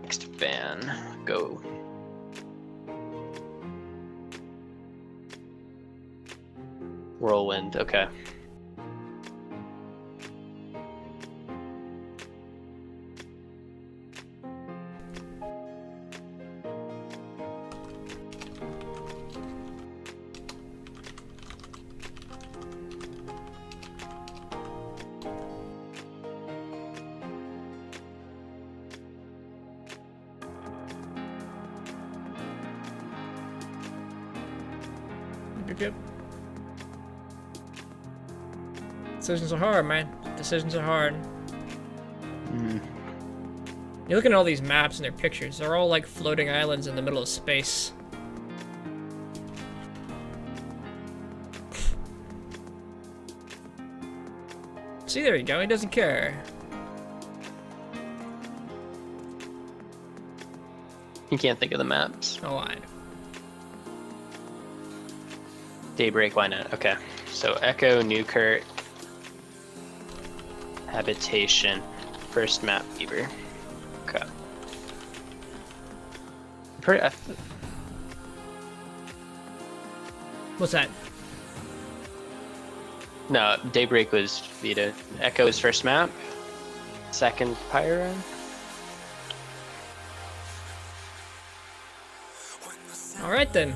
Next ban. Go. Whirlwind, okay. Yep. Decisions are hard, man. Decisions are hard. You're looking at all these maps and their pictures. They're all like floating islands in the middle of space. See, there you go. He doesn't care. You can't think of the maps. Oh, I know. Daybreak, why not? Okay. So Echo, Newkirk, Habitation, first map Bieber. Okay. What's that? No, Daybreak was vetoed. Echo is first map. Second Pyro. All right then.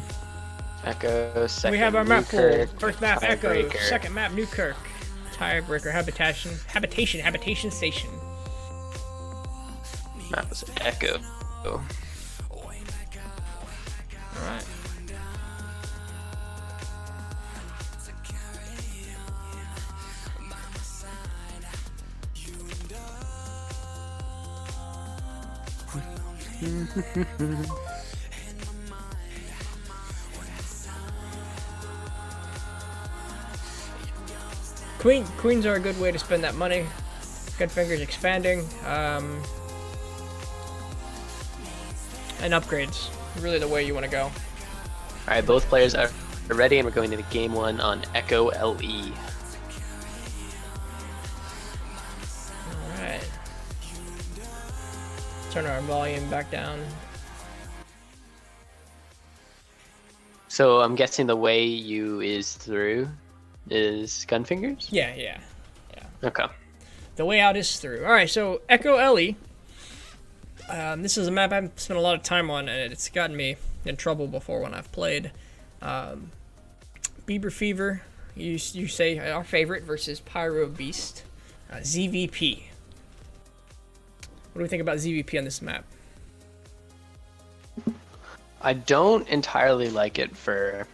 Echo, second We have our map pool. Newkirk, First map Echo, tiebreaker. second map Newkirk. Tiebreaker habitation station. Map was Echo. All right. Queens are a good way to spend that money. Gunfinger's expanding, and upgrades. Really the way you want to go. All right, both players are ready, and we're going into game one on Echo LE. All right. Turn our volume back down. So I'm guessing the way you is through is Gunfingers? Yeah. Okay. The way out is through. All right, so Echo LE. This is a map I've spent a lot of time on, and it's gotten me in trouble before when I've played. Bieber Fever, you say our favorite, versus Pyro Beast. ZVP. What do we think about ZVP on this map? I don't entirely like it for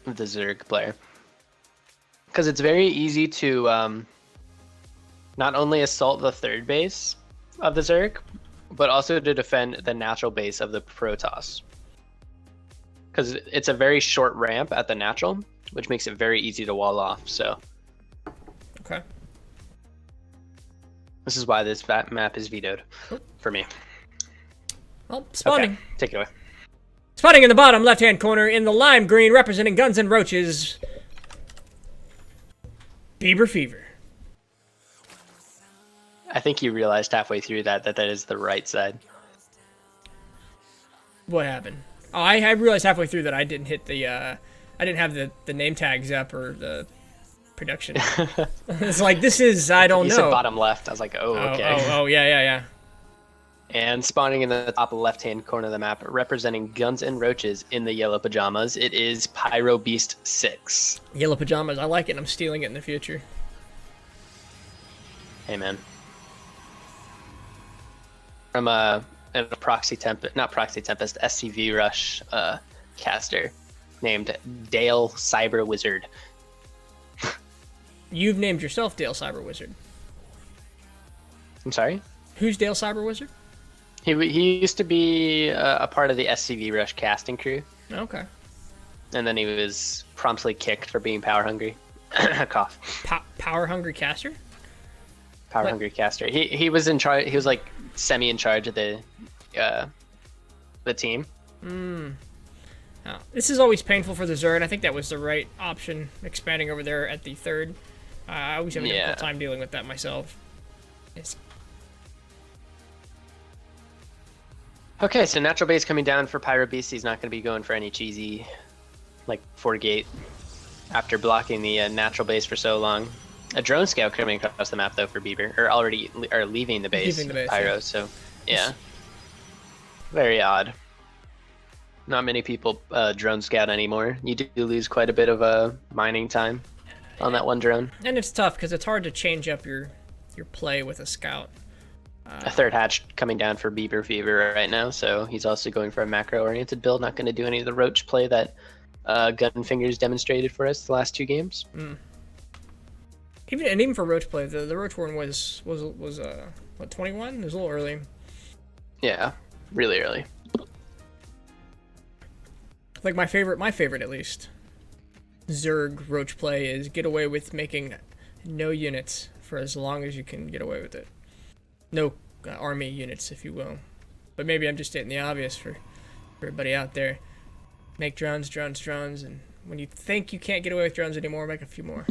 the Zerg player. Because it's very easy to not only assault the third base of the Zerg, but also to defend the natural base of the Protoss. Because it's a very short ramp at the natural, which makes it very easy to wall off. So Okay. this is why this map is vetoed for me. Well, spawning. Okay, take it away. Spawning in the bottom left-hand corner in the lime green, representing Guns and Roaches. Bieber Fever. I think you realized halfway through that is the right side. What happened? Oh, I realized halfway through that I didn't hit the, I didn't have the name tags up or the production. It's like, this is, I don't You know. said bottom left. I was like, oh, okay. Oh, yeah. And spawning in the top left-hand corner of the map, representing Guns and Roaches in the yellow pajamas, it is Pyro Beast 6. Yellow pajamas, I like it, and I'm stealing it in the future. Hey, man. From a Proxy Tempest, not Proxy Tempest, SCV Rush caster named Dale Cyber Wizard. You've named yourself Dale Cyber Wizard. I'm sorry? Who's Dale Cyber Wizard? He used to be a part of the SCV Rush casting crew, Okay. and then he was promptly kicked for being power hungry. Cough. Power hungry caster? Power hungry caster. He was in charge. He was like semi in charge of the team. Oh, this is always painful for the Zerd. I think that was the right option, expanding over there at the third. I always have a difficult time dealing with that myself. Okay, so natural base coming down for Pyro Beast. He's not going to be going for any cheesy, like, 4-gate after blocking the natural base for so long. A drone scout coming across the map, though, for Bieber. Or leaving the base, Pyro, yeah. So, yeah. Very odd. Not many people drone scout anymore. You do lose quite a bit of mining time on that one drone. And it's tough, because it's hard to change up your play with a scout. A third hatch coming down for Bieber Fever right now, so he's also going for a macro-oriented build, not going to do any of the roach play that Gunfingers demonstrated for us the last 2 games. Even for roach play, the roach one was what, 21? It was a little early. Yeah, really early. Like my favorite at least, Zerg roach play is get away with making no units for as long as you can get away with it. No army units, if you will. But maybe I'm just stating the obvious for everybody out there. Make drones, and when you think you can't get away with drones anymore, make a few more.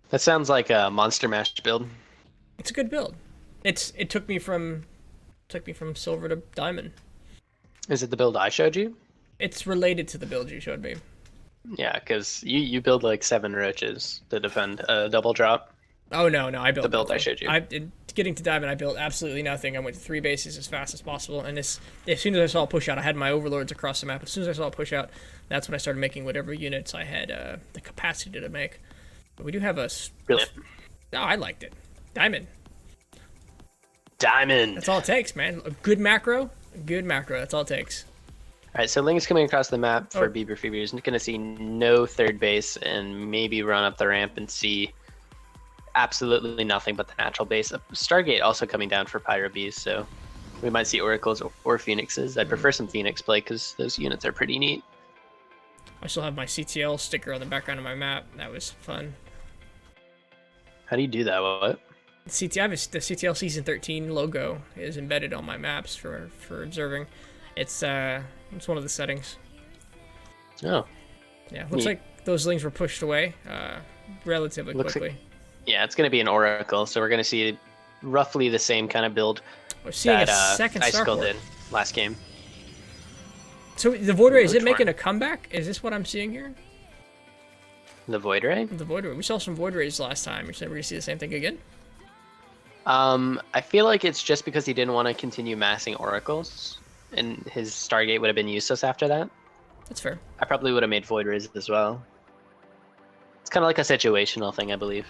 That sounds like a Monster Mash build. It's a good build. It took me from silver to diamond. Is it the build I showed you? It's related to the build you showed me. Yeah, because you build like 7 roaches to defend a double drop. Oh no, I built The build I nothing. showed you. Getting to diamond, I built absolutely nothing. I went to 3 bases as fast as possible, and as soon as I saw a push out, I had my overlords across the map. As soon as I saw a push out, that's when I started making whatever units I had the capacity to make. But we do have a. Brilliant. Oh, I liked it. Diamond. Diamond. That's all it takes, man. A good macro. That's all it takes. All right, so Ling's coming across the map for Oh. Bieber Fever. He's going to see no third base and maybe run up the ramp and see absolutely nothing but the natural base. Stargate also coming down for Pyro Bees, so we might see Oracles or Phoenixes. I'd prefer some Phoenix play because those units are pretty neat. I still have my CTL sticker on the background of my map. That was fun. How do you do that? What? The CTL Season 13 logo is embedded on my maps for observing. It's one of the settings. Oh. Yeah, looks like those lings were pushed away relatively quickly. Yeah, it's going to be an Oracle, so we're going to see roughly the same kind of build We're seeing that a second Icicle Starport. did last game. So the Void Ray, is it Which one? making a comeback? Is this what I'm seeing here? The Void Ray? The Void Ray. We saw some Void Rays last time. You're saying we're going to see the same thing again? I feel like it's just because he didn't want to continue massing Oracles, and his Stargate would have been useless after that. That's fair. I probably would have made Void Rays as well. It's kind of like a situational thing, I believe.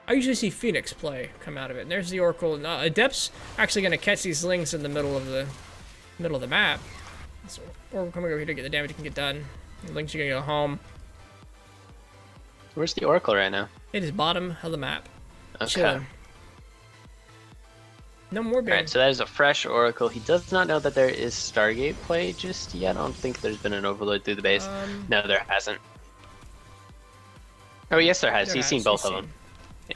I usually see Phoenix play come out of it. And there's the Oracle. Adept's actually going to catch these lings in the middle of the map. So Oracle coming over here to get the damage he can get done. The lings are going to go home. Where's the Oracle right now? It is bottom of the map. Okay. Chilling. No more being. Alright, so that is a fresh Oracle. He does not know that there is Stargate play just yet. I don't think there's been an overload through the base. No, there hasn't. Oh, yes, there has. He's seen both of them. Yeah.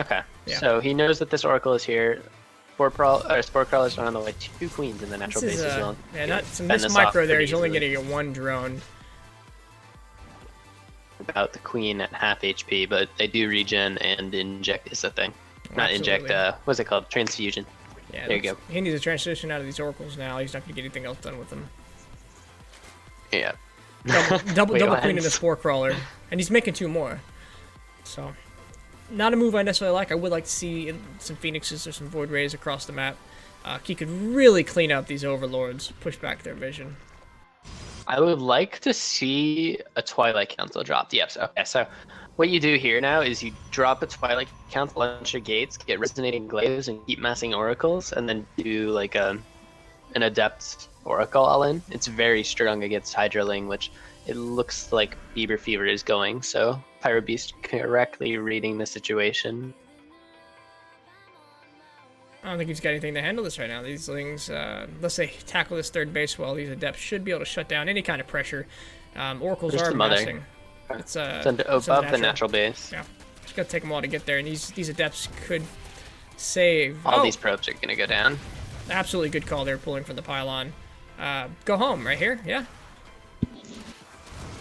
Okay, Yeah. so he knows that this Oracle is here. Spore Crawlers are on the way. 2 Queens in the natural This base is, as well. yeah, not some Fend this this micro off there. pretty He's only easily. getting a 1 drone. About the Queen at half HP, but they do regen and inject is a thing. Not inject, Absolutely. what's it called? Transfusion. Yeah, There you go. He needs a transition out of these oracles now. He's not going to get anything else done with them. Yeah. Double Wait, what? queen in the spore crawler, and he's making 2 more. So, not a move I necessarily like. I would like to see some phoenixes or some void rays across the map. He could really clean up these overlords, push back their vision. I would like to see a Twilight Council dropped. Yep. Okay, so what you do here now is you drop a Twilight Council, launch your gates, get resonating glaives, and keep massing oracles, and then do like an adept oracle all in. It's very strong against Hydraling, which it looks like Bieber Fever is going. So Pyro Beast correctly reading the situation. I don't think he's got anything to handle this right now. These lings, unless they tackle this third base well, these adepts should be able to shut down any kind of pressure. Oracles There's are the mother. massing. It's Above the natural base. Yeah, it's gonna take them a while to get there, and these adepts could save. All these probes are gonna go down. Absolutely good call there, pulling from the pylon. Go home right here. Yeah.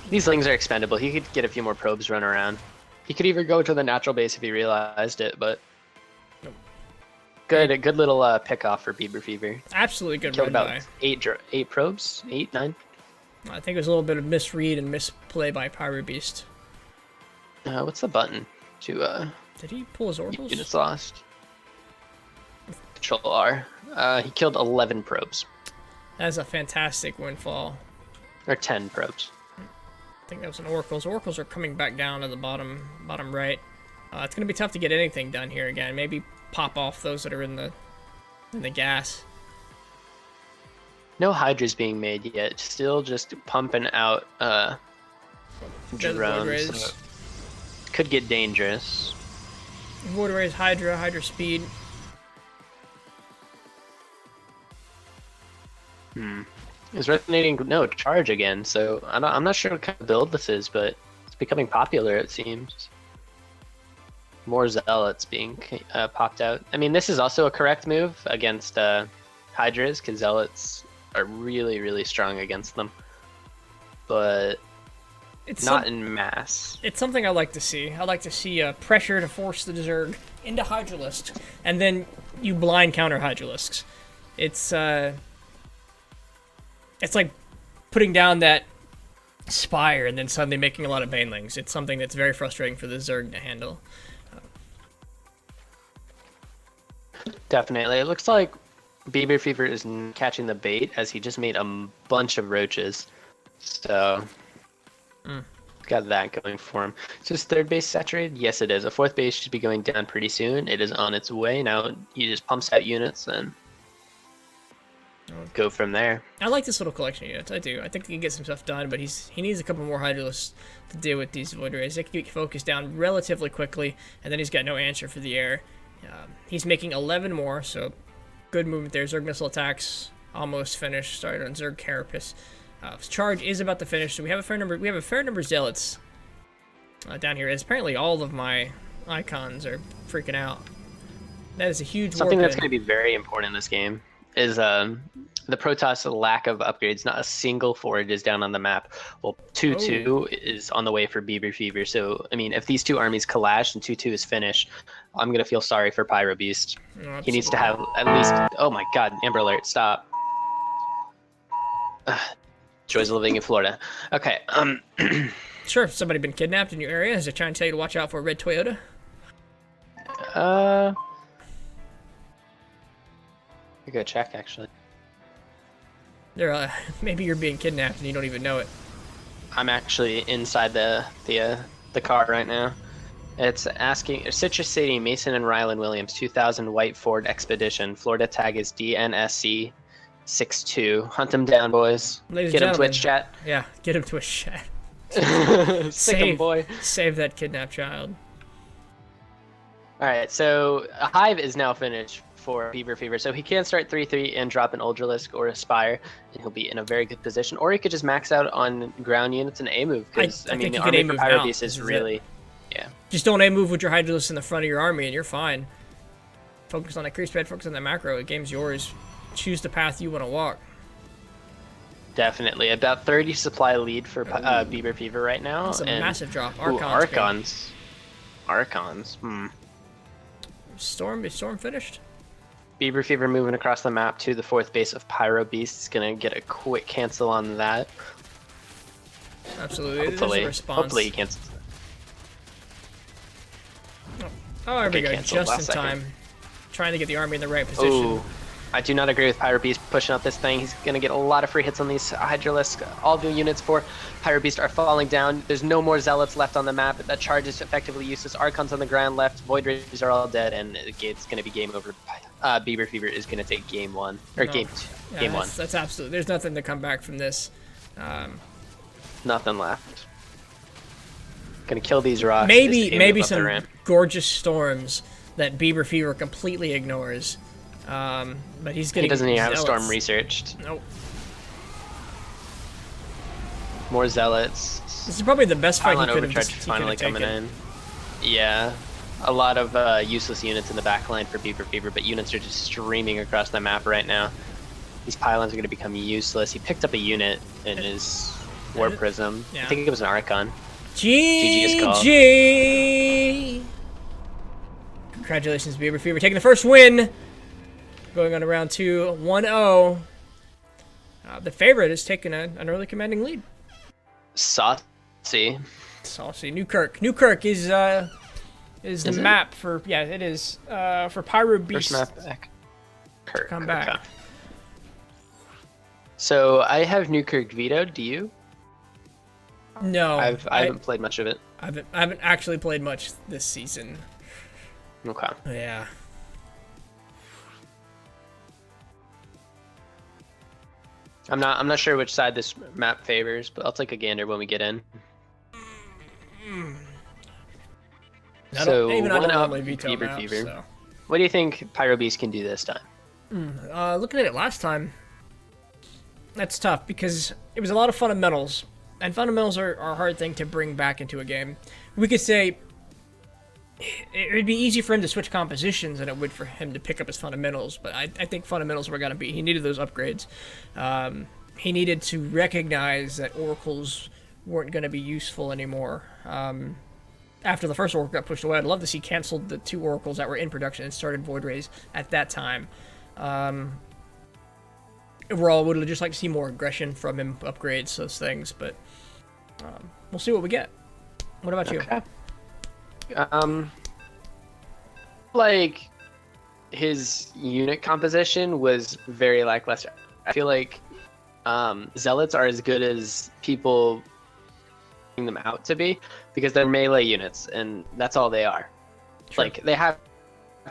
These lings are expendable. He could get a few more probes run around. He could either go to the natural base if he realized it, but a good little pick off for Bieber Fever. Absolutely good Killed run about by. 8 probes, 8, 9. I think it was a little bit of misread and misplay by Pyro Beast. What's the button to Did he pull his oracles? units lost? Control R. He killed 11 probes, That's a fantastic windfall. or 10 probes. I think that was an oracles. Oracles are coming back down to the bottom right. It's gonna be tough to get anything done here again. Maybe pop off those that are in the gas. No Hydras being made yet. Still just pumping out Void drones. Rays. So could get dangerous. Void Rays, Hydra speed. Is resonating charge again, so I'm not sure what kind of build this is, but it's becoming popular, it seems. More zealots being popped out. I mean, this is also a correct move against Hydras, because zealots are really, really strong against them. But It's not in mass. It's something I like to see. I like to see pressure to force the Zerg into Hydralisks, and then you blind counter Hydralisks. It's it's like putting down that Spire and then suddenly making a lot of Banelings. It's something that's very frustrating for the Zerg to handle. Definitely. It looks like Bieber Fever is catching the bait as he just made a bunch of roaches. So, got that going for him. So is third base saturated? Yes, it is. A fourth base should be going down pretty soon. It is on its way. Now he just pumps out units and go from there. I like this little collection of units. I do. I think he can get some stuff done, but he needs a couple more Hydralisks to deal with these Void Rays. They can get focused down relatively quickly, and then he's got no answer for the air. He's making 11 more, so good movement there. Zerg missile attacks almost finished. Started on Zerg Carapace. Charge is about to finish, so we have a fair number. We have a fair number of zealots down here. As apparently all of my icons are freaking out. That is a huge Something that's going to be very important in this game is the Protoss lack of upgrades. Not a single forage is down on the map. Well, 2-2 is on the way for Bieber Fever. So, I mean, if these two armies clash and 2-2 is finished, I'm going to feel sorry for Pyro Beast. He needs to have at least... Oh my god, Amber Alert, stop. Joys of living in Florida. Okay, Sure, if somebody been kidnapped in your area, is it trying to tell you to watch out for a red Toyota? I could go check, actually. Maybe you're being kidnapped and you don't even know it. I'm actually inside the car right now. It's asking Citrus City, Mason and Ryland Williams, 2000 White Ford Expedition. Florida tag is DNSC 62. Hunt him down, boys. Ladies Get and him gentlemen, Twitch chat. Yeah, get him Twitch chat. Sick him, boy. Save that kidnapped child. All right, so a Hive is now finished for Bieber Fever, so he can start 3-3 and drop an Ultralisk or a Spire, and he'll be in a very good position. Or he could just max out on ground units and A-move, because, I mean, the army for Pyro Beast is really... Yeah. Just don't A-move with your Hydralisk in the front of your army, and you're fine. Focus on that creep spread, focus on that macro. The game's yours. Choose the path you want to walk. Definitely. About 30 supply lead for Bieber Fever right now. That's a massive drop. Archons. Storm finished? Bieber Fever moving across the map to the fourth base of Pyro Beast is going to get a quick cancel on that. Absolutely. Hopefully he cancels. Oh, there we go. Just in time. Trying to get the army in the right position. Ooh. I do not agree with Pyro Beast pushing out this thing. He's going to get a lot of free hits on these Hydralisk. All the units for Pyro Beast are falling down. There's no more Zealots left on the map. That charge is effectively useless. Archons on the ground left. Void Rays are all dead, and it's going to be game over. Bieber Fever is going to take game one. Or game one. That's absolute. There's nothing to come back from this. Nothing left. Going to kill these rocks. Maybe some gorgeous storms that Bieber Fever completely ignores. But he doesn't even have a storm researched. Nope. More zealots. This is probably the best fight he could have finally coming in. Yeah, a lot of useless units in the back line for Bieber Fever, but units are just streaming across the map right now. These pylons are going to become useless. He picked up a unit in his War Prism. Yeah. I think it was an Archon. GG! Congratulations, Bieber Fever, taking the first win. Going on to round 2, 1-0. The favorite is taking an early commanding lead. Saucy. Newkirk. Newkirk is the map for it is for Pyro Beast. First map back. Kirk. Come back. Okay. So I have Newkirk vetoed. Do you? No. I haven't played much of it. I haven't actually played much this season. Okay. Yeah. I'm not sure which side this map favors, but I'll take a gander when we get in. So even one up, Bieber Fever. So. What do you think Pyro Beast can do this time? Looking at it last time, that's tough because it was a lot of fundamentals, and fundamentals are a hard thing to bring back into a game. We could say it would be easy for him to switch compositions than it would for him to pick up his fundamentals, but I think fundamentals were going to be... He needed those upgrades. He needed to recognize that oracles weren't going to be useful anymore. After the first oracle got pushed away, I'd love to see canceled the 2 oracles that were in production and started Void Rays at that time. overall, would just like to see more aggression from him, upgrades, those things. But we'll see what we get. What about you? Like his unit composition was very lackluster. I feel like zealots are as good as people them out to be because they're melee units and that's all they are. Sure. Like they have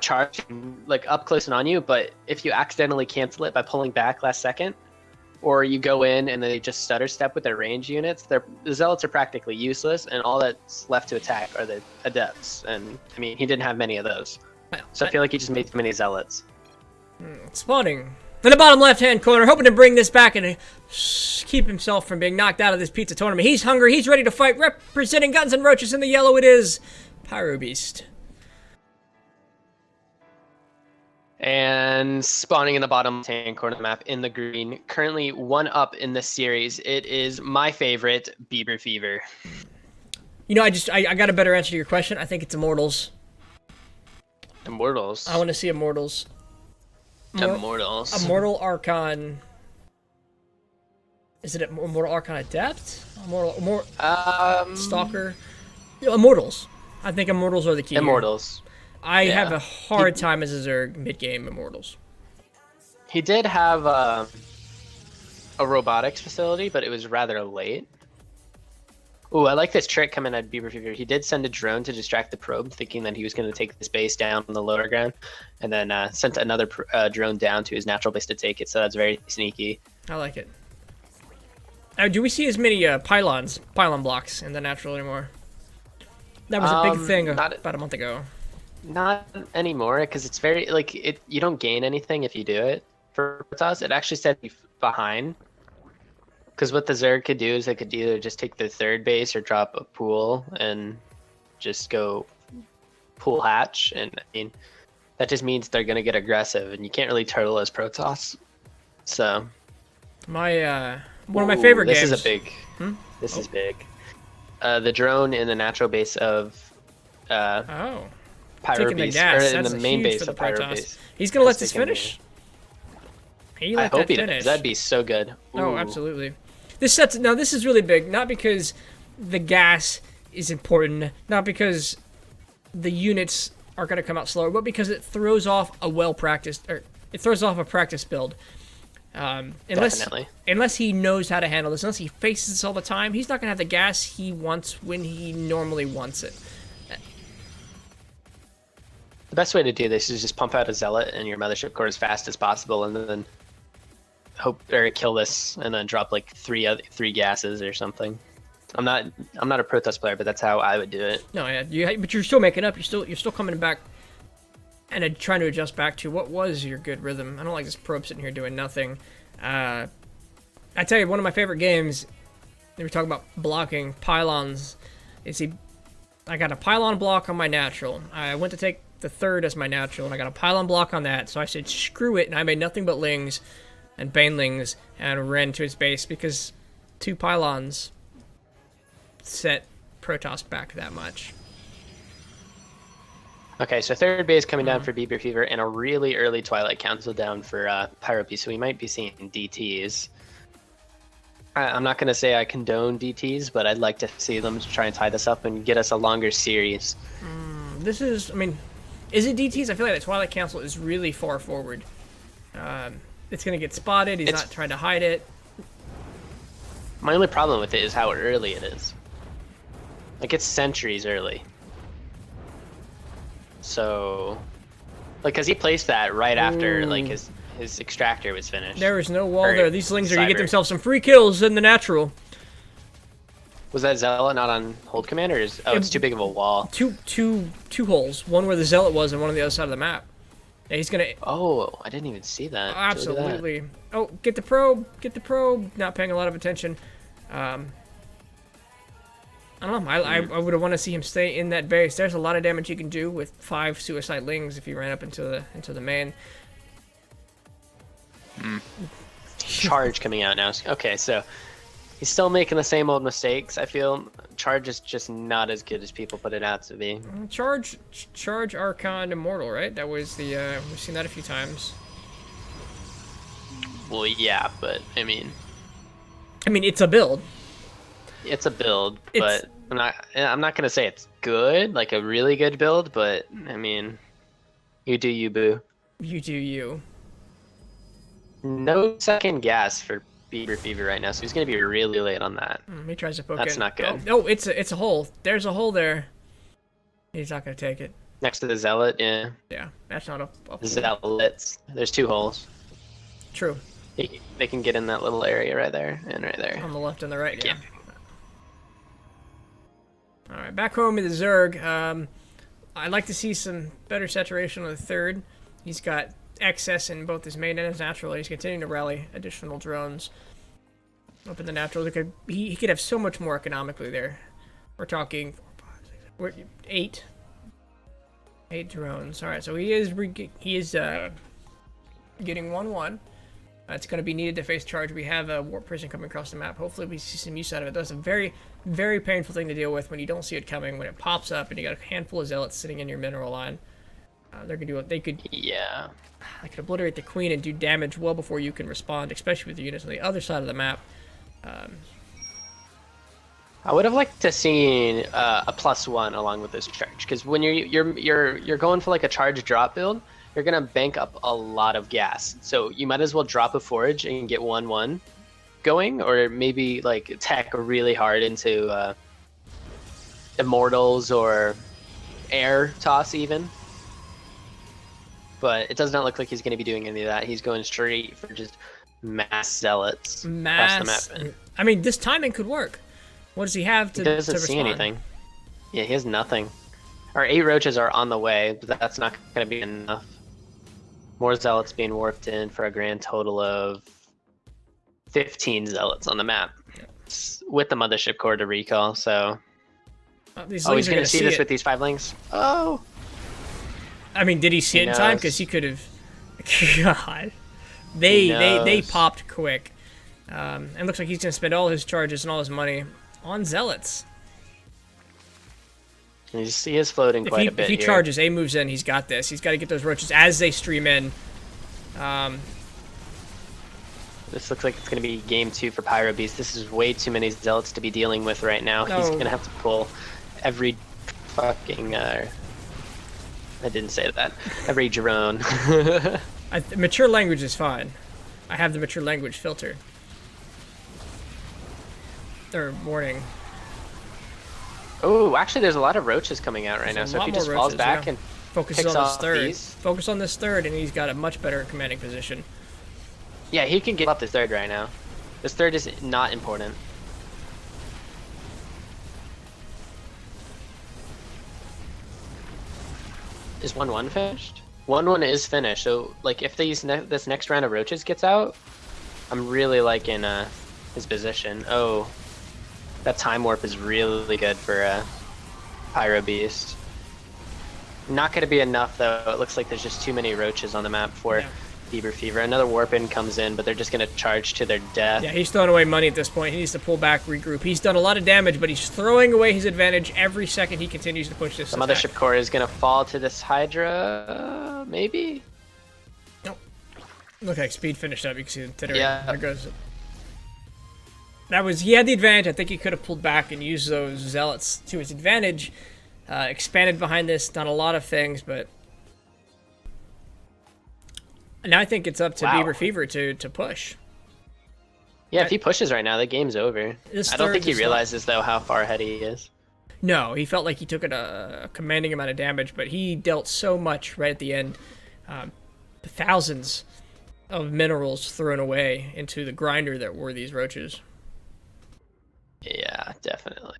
charge like up close and on you, but if you accidentally cancel it by pulling back last second, or you go in and they just stutter step with their range units, the zealots are practically useless, and all that's left to attack are the adepts. And I mean, he didn't have many of those, so I feel like he just made too many zealots. Spawning in the bottom left-hand corner, hoping to bring this back and keep himself from being knocked out of this pizza tournament. He's hungry. He's ready to fight. Representing Guns and Roaches in the yellow, it is Pyro Beast. And spawning in the bottom left-hand corner of the map in the green, currently 1 up in this series. It is my favorite, Bieber Fever. You know, I got a better answer to your question. I think it's Immortals. Immortals? I want to see Immortals. Immortals. Immortal Archon. Is it Immortal Archon Adept? Stalker? Immortals. I think Immortals are the key. Immortals. I have a hard time as a Zerg mid-game Immortals. He did have a robotics facility, but it was rather late. Ooh, I like this trick coming at Bieber Fever. He did send a drone to distract the probe, thinking that he was going to take this base down on the lower ground, and then sent another drone down to his natural base to take it, so that's very sneaky. I like it. Do we see as many pylon blocks in the natural anymore? That was a big thing about a month ago. Not anymore, because it's very, like, you don't gain anything if you do it. For us, it actually set you behind. Because what the Zerg could do is they could either just take the third base or drop a pool and just go pool hatch. And I mean, that just means they're going to get aggressive, and you can't really turtle as Protoss. So. One of my favorite games. This is a big. This is big. The drone in the natural base of. Pyro Beast, or in the main base of Pyro Beast. He's going to let this finish? I hope he does. That'd be so good. Ooh. Oh, absolutely. This is really big, not because the gas is important, not because the units are going to come out slower, but because it throws off a practice build. Unless he knows how to handle this, unless he faces this all the time, he's not going to have the gas he wants when he normally wants it. The best way to do this is just pump out a zealot in your mothership core as fast as possible, and then kill this, and then drop like three gases or something. I'm not a Protoss player, but that's how I would do it. No, yeah, but you're still making up. You're still coming back and trying to adjust back to what was your good rhythm. I don't like this probe sitting here doing nothing. I tell you, one of my favorite games. We were talking about blocking pylons. I got a pylon block on my natural. I went to take the third as my natural, and I got a pylon block on that. So I said, screw it, and I made nothing but lings and banelings and ran to his base because 2 pylons set Protoss back that much. Okay, so third base coming down for Bieber Fever and a really early Twilight Council down for Pyro Beast, so we might be seeing DTs. I'm not going to say I condone DTs, but I'd like to see them try and tie this up and get us a longer series. Is it DTs? I feel like the Twilight Council is really far forward. It's going to get spotted. He's not trying to hide it. My only problem with it is how early it is. Like, it's centuries early. So, like, because he placed that right after, like, his extractor was finished. There is no wall there. These lings are going to get themselves some free kills in the natural. Was that Zealot not on hold command, or it's too big of a wall? Two holes. One where the Zealot was and one on the other side of the map. Yeah, he's gonna. Oh, I didn't even see that. Absolutely. Oh, get the probe. Get the probe. Not paying a lot of attention. I don't know. I would want to see him stay in that base. There's a lot of damage you can do with 5 suicide lings if you ran up into the main. Charge coming out now. Okay, so he's still making the same old mistakes. I feel Charge is just not as good as people put it out to be. Charge Archon Immortal, right? That was the we've seen that a few times. Well, yeah, but I mean, it's a build. it's a build, It's but I'm not gonna say it's good, like a really good build, but I mean, you do you, boo. you do you. No second gas for Bieber Fever right now, so he's gonna be really late on that. He tries to poke That's in. not good. Oh, no, it's a hole. There's a hole there. He's not gonna take it. Next to the Zealot, yeah. Yeah, that's not a hole. Zealots. There's 2 holes. True. They can get in that little area right there and right there. On the left and the right, yeah. Can't. All right, back home with the Zerg. I'd like to see some better saturation on the third. He's got excess in both his main and his natural. He's continuing to rally additional drones up in the natural. He could have so much more economically there. We're talking 8 drones. All right, so he is getting 1-1. It's going to be needed to face charge. We have a warp prison coming across the map. Hopefully we see some use out of it. That's a very, very painful thing to deal with when you don't see it coming, when it pops up and you got a handful of zealots sitting in your mineral line. They're going to do what they could. Yeah. I could obliterate the queen and do damage well before you can respond, especially with the units on the other side of the map. I would have liked to see a +1 along with this charge, because when you're going for like a charge drop build, you're gonna bank up a lot of gas. So you might as well drop a forge and get 1-1 going, or maybe like attack really hard into immortals or air toss even. But it does not look like he's gonna be doing any of that. He's going straight for just mass zealots across the map. I mean, this timing could work. What does he have to? He doesn't to see respond? anything. Yeah, he has nothing. Our 8 roaches are on the way, but that's not going to be enough. More zealots being warped in for a grand total of 15 zealots on the map. With the mothership core to recall, so... He's he's going to see this it. with these 5 links. Oh! I mean, did he see it in time? Because he could have... God. They popped quick. And looks like he's going to spend all his charges and all his money on zealots. You see his floating quite a bit. If he here. charges, A moves in, he's got this. He's got to get those roaches as they stream in. This looks like it's going to be game 2 for Pyro Beast. This is way too many zealots to be dealing with right now. No. He's going to have to pull every fucking... I didn't say that. Every drone. Mature language is fine. I have the mature language filter. Or warning. Oh, actually, there's a lot of roaches coming out right now. So if he just falls back and focuses on this third, these. Focus on this third, and he's got a much better commanding position. Yeah, he can give up this third right now. This third is not important. Is 1-1 finished? 1-1 is finished. So, like, if this next round of roaches gets out, I'm really liking his position. Oh. That time warp is really good for Pyro Beast. Not going to be enough, though. It looks like there's just too many roaches on the map for Bieber Fever. Another warp in comes in, but they're just going to charge to their death. Yeah, he's throwing away money at this point. He needs to pull back, regroup. He's done a lot of damage, but he's throwing away his advantage every second he continues to push this. The mothership core is going to fall to this Hydra, maybe? Nope. Look like speed finished up. You can see the tittering. Yeah. There goes. He had the advantage. I think he could have pulled back and used those zealots to his advantage. Expanded behind this, done a lot of things, but now I think it's up to Bieber Fever to push. Yeah, if he pushes right now, the game's over. I don't think he realizes, though, how far ahead he is. No, he felt like he took a commanding amount of damage, but he dealt so much right at the end. Thousands of minerals thrown away into the grinder that were these roaches. Yeah, definitely.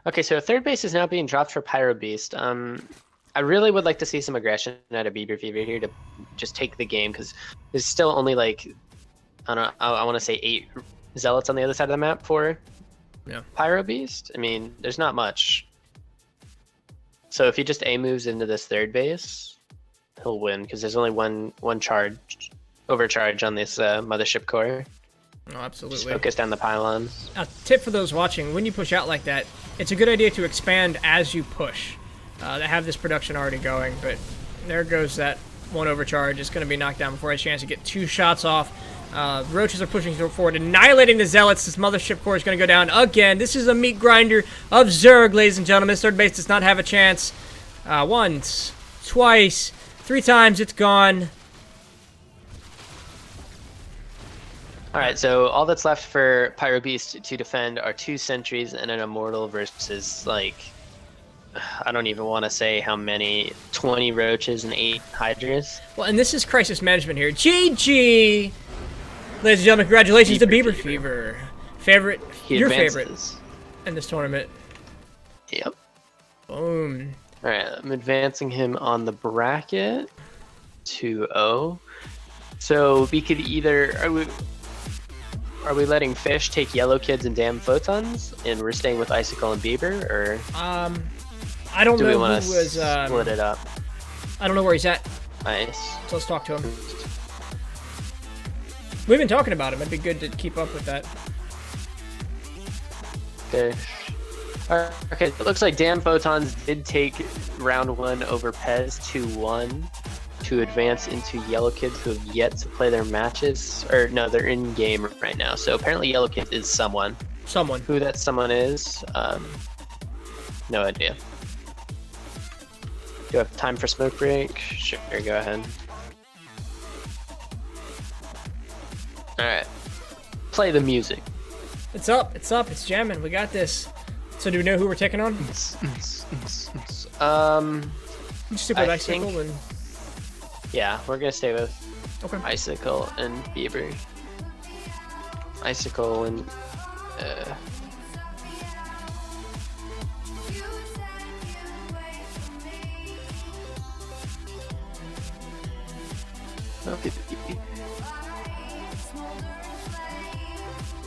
Okay, so third base is now being dropped for Pyro Beast. I really would like to see some aggression out of Bieber Fever here to just take the game, because there's still only like, I want to say 8 zealots on the other side of the map for Pyro Beast. I mean, there's not much. So if he just A moves into this third base, he'll win, because there's only one overcharge on this mothership core. Oh, absolutely. Just focus down the pylons. A tip for those watching: when you push out like that, it's a good idea to expand as you push. They have this production already going, but there goes that one overcharge. It's going to be knocked down before I have a chance to get 2 shots off. Roaches are pushing forward, annihilating the Zealots. This Mothership Core is going to go down again. This is a meat grinder of Zerg, ladies and gentlemen. Third base does not have a chance. Once, twice, 3 times, it's gone. Alright, so all that's left for Pyro Beast to defend are 2 sentries and an Immortal versus, like, I don't even want to say how many, 20 Roaches and 8 Hydras. Well, and this is crisis management here. GG! Ladies and gentlemen, congratulations to Bieber Fever. Your favorite in this tournament. Yep. Boom. Alright, I'm advancing him on the bracket. 2-0. So we could either... Are we letting Fish take Yellow Kids and Damn Photons, and we're staying with Icicle and Bieber, or I don't know we who want to was split it up? I don't know where he's at. Nice. So let's talk to him. We've been talking about him. It'd be good to keep up with that. Fish. Okay, it looks like Damn Photons did take round 1 over Pez 2-1 to advance into Yellow Kids, who have yet to play their matches. Or no, they're in game right now. So apparently Yellow Kids is someone. Someone. Who that someone is, no idea. Do you have time for smoke break? Sure, go ahead. Alright. Play the music. It's up, it's jamming. We got this. So do we know who we're taking on? Stick with Icicle and... Yeah, we're gonna stay with Icicle and Bieber. Icicle and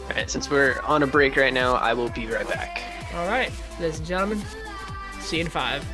Alright, since we're on a break right now, I will be right back. Alright, ladies and gentlemen, see you in 5.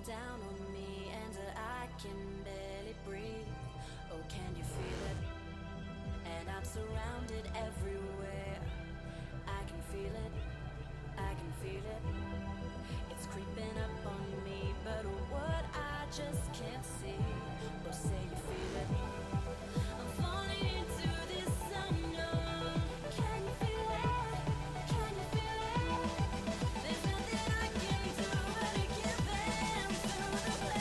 down on me and I can barely breathe. Oh, can you feel it? And I'm surrounded everywhere. I can feel it, I can feel it. It's creeping up on me, but what I just can't see. Oh, say you feel it. I'm falling into this unknown. Can you feel it? Can you feel it? There's nothing I can do but to give in to the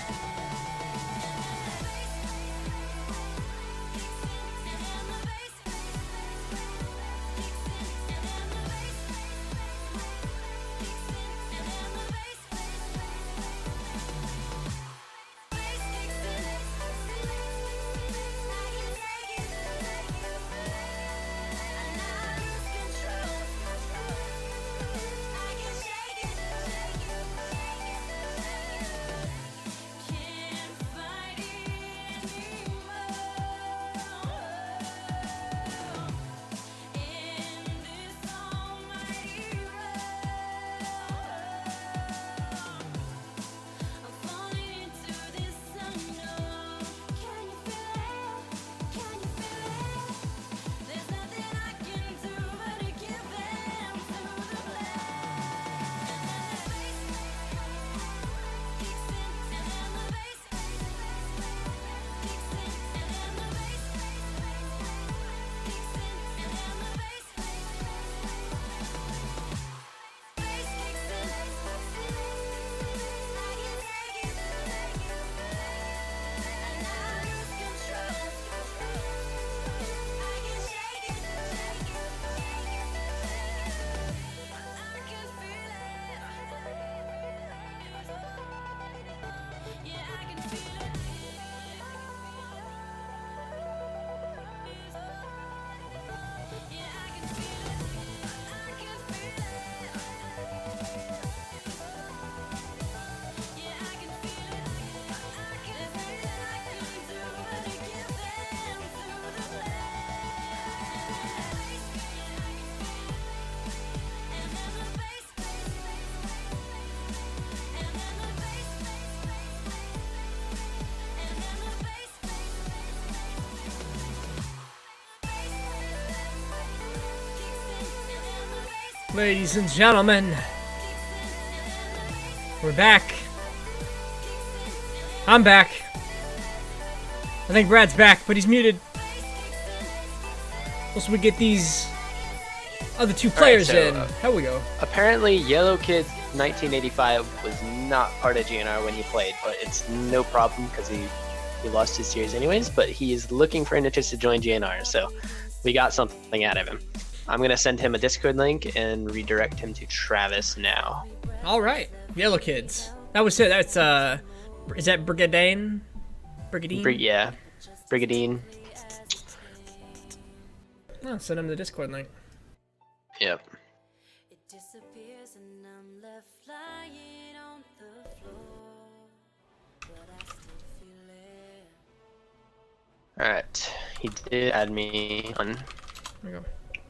Ladies and gentlemen, we're back. I'm back. I think Brad's back, but he's muted. Once we get these other two players in, here we go. Apparently, Yellow Kid 1985 was not part of GNR when he played, but it's no problem because he lost his series anyways. But he is looking for an interest to join GNR, so we got something out of him. I'm gonna send him a Discord link and redirect him to Travis now. All right, Yellow Kids. That was it. That's is that Brigadine? Brigadine? Yeah, Brigadine. Oh, send him the Discord link. Yep. It disappears and I'm left lying on the floor, but I still feel it. All right, he did add me on There we go.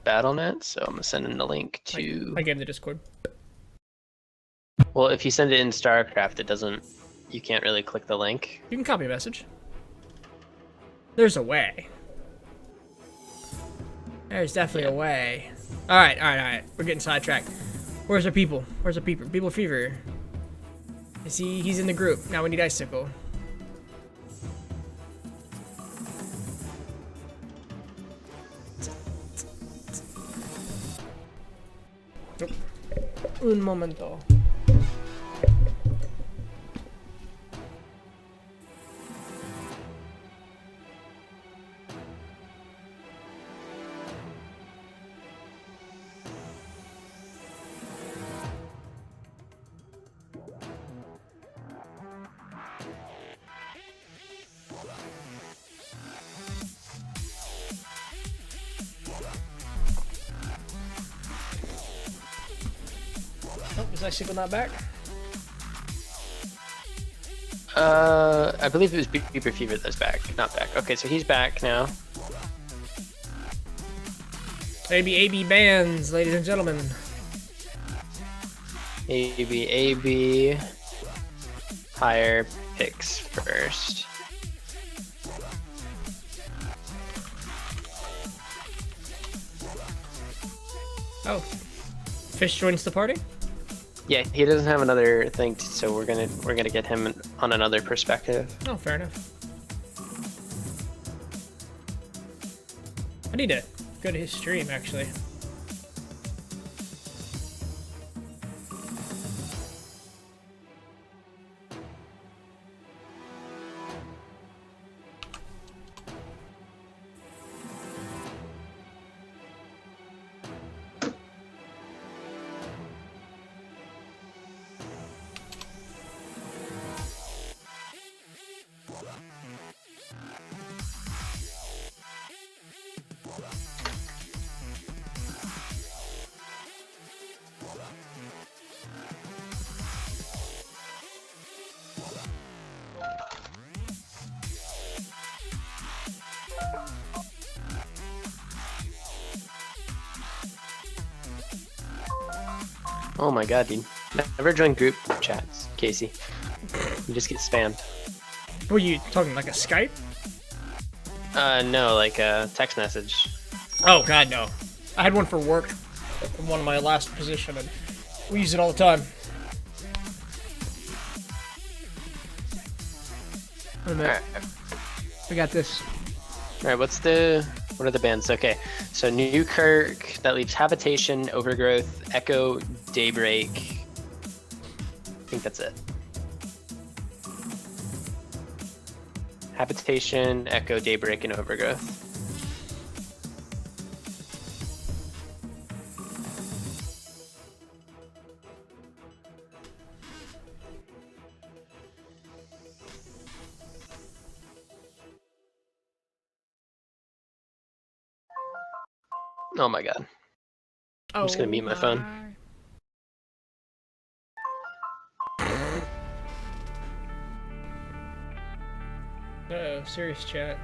BattleNet, so I'm gonna send him the link to. I gave him the Discord. Well, if you send it in StarCraft, it doesn't. You can't really click the link. You can copy a message. There's a way. There's definitely a way. All right. We're getting sidetracked. Where's our people? Where's our people? People Fever. Is he? He's in the group. Now we need Icicle. Un momento. Oh, is Icicle not back? I believe it was Beeper Fever that's back, not back. Okay, so he's back now. AB bands, ladies and gentlemen. AB. higher picks first. Oh, Fish joins the party. Yeah, he doesn't have another thing, so we're gonna get him on another perspective. Oh, fair enough. I need to go to his stream, actually. Oh my god, dude. Never join group chats, Casey. You just get spammed. Were you talking like a Skype? No, like a text message. Oh god, no. I had one for work in one of my last position, and we use it all the time. Wait a minute. Alright, We got this. what are the bands? Okay, so Newkirk, that leaves Habitation, Overgrowth, Echo, Daybreak. I think that's it. Habitation, Echo, Daybreak, and Overgrowth. Oh my god. I'm just gonna mute my phone. Uh-oh, serious chat.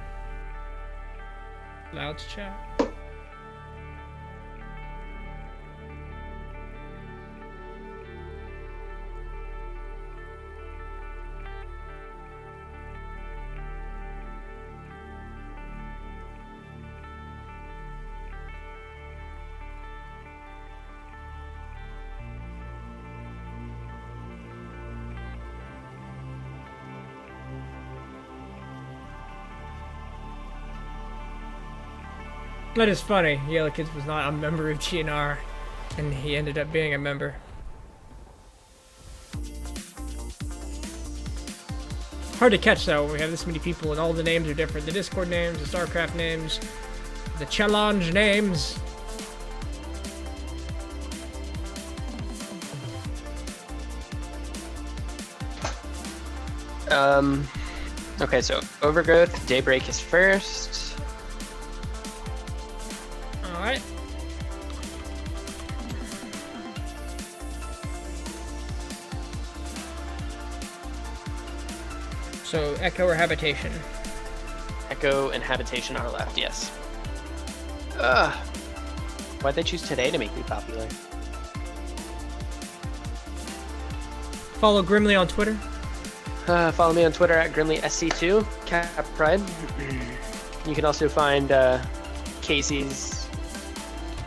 Loud chat. That is funny. Yellow Kids was not a member of GNR, and he ended up being a member. Hard to catch though when we have this many people and all the names are different. The Discord names, the StarCraft names, the challenge names. Okay, so Overgrowth, Daybreak is first. Alright. So, Echo or Habitation? Echo and Habitation are left, yes. Ugh. Why'd they choose today to make me popular? Follow Grimly on Twitter. Follow me on Twitter at GrimlySC2, Cap Pride. You can also find Casey's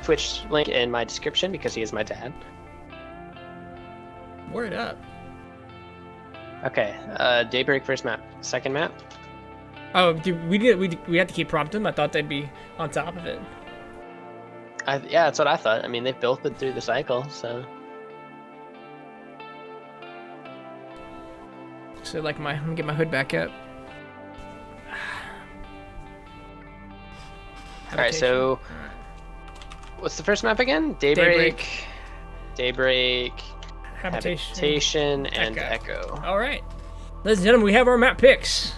Twitch link in my description because he is my dad. Word up. Okay, Daybreak first map. Second map? Oh, dude, we had to keep prompting them. I thought they'd be on top of it. Yeah, that's what I thought. I mean, they've both been through the cycle, so... So, like, let me get my hood back up. Alright, so... What's the first map again? Daybreak, Habitation, and Echo. Alright. Ladies and gentlemen, we have our map picks.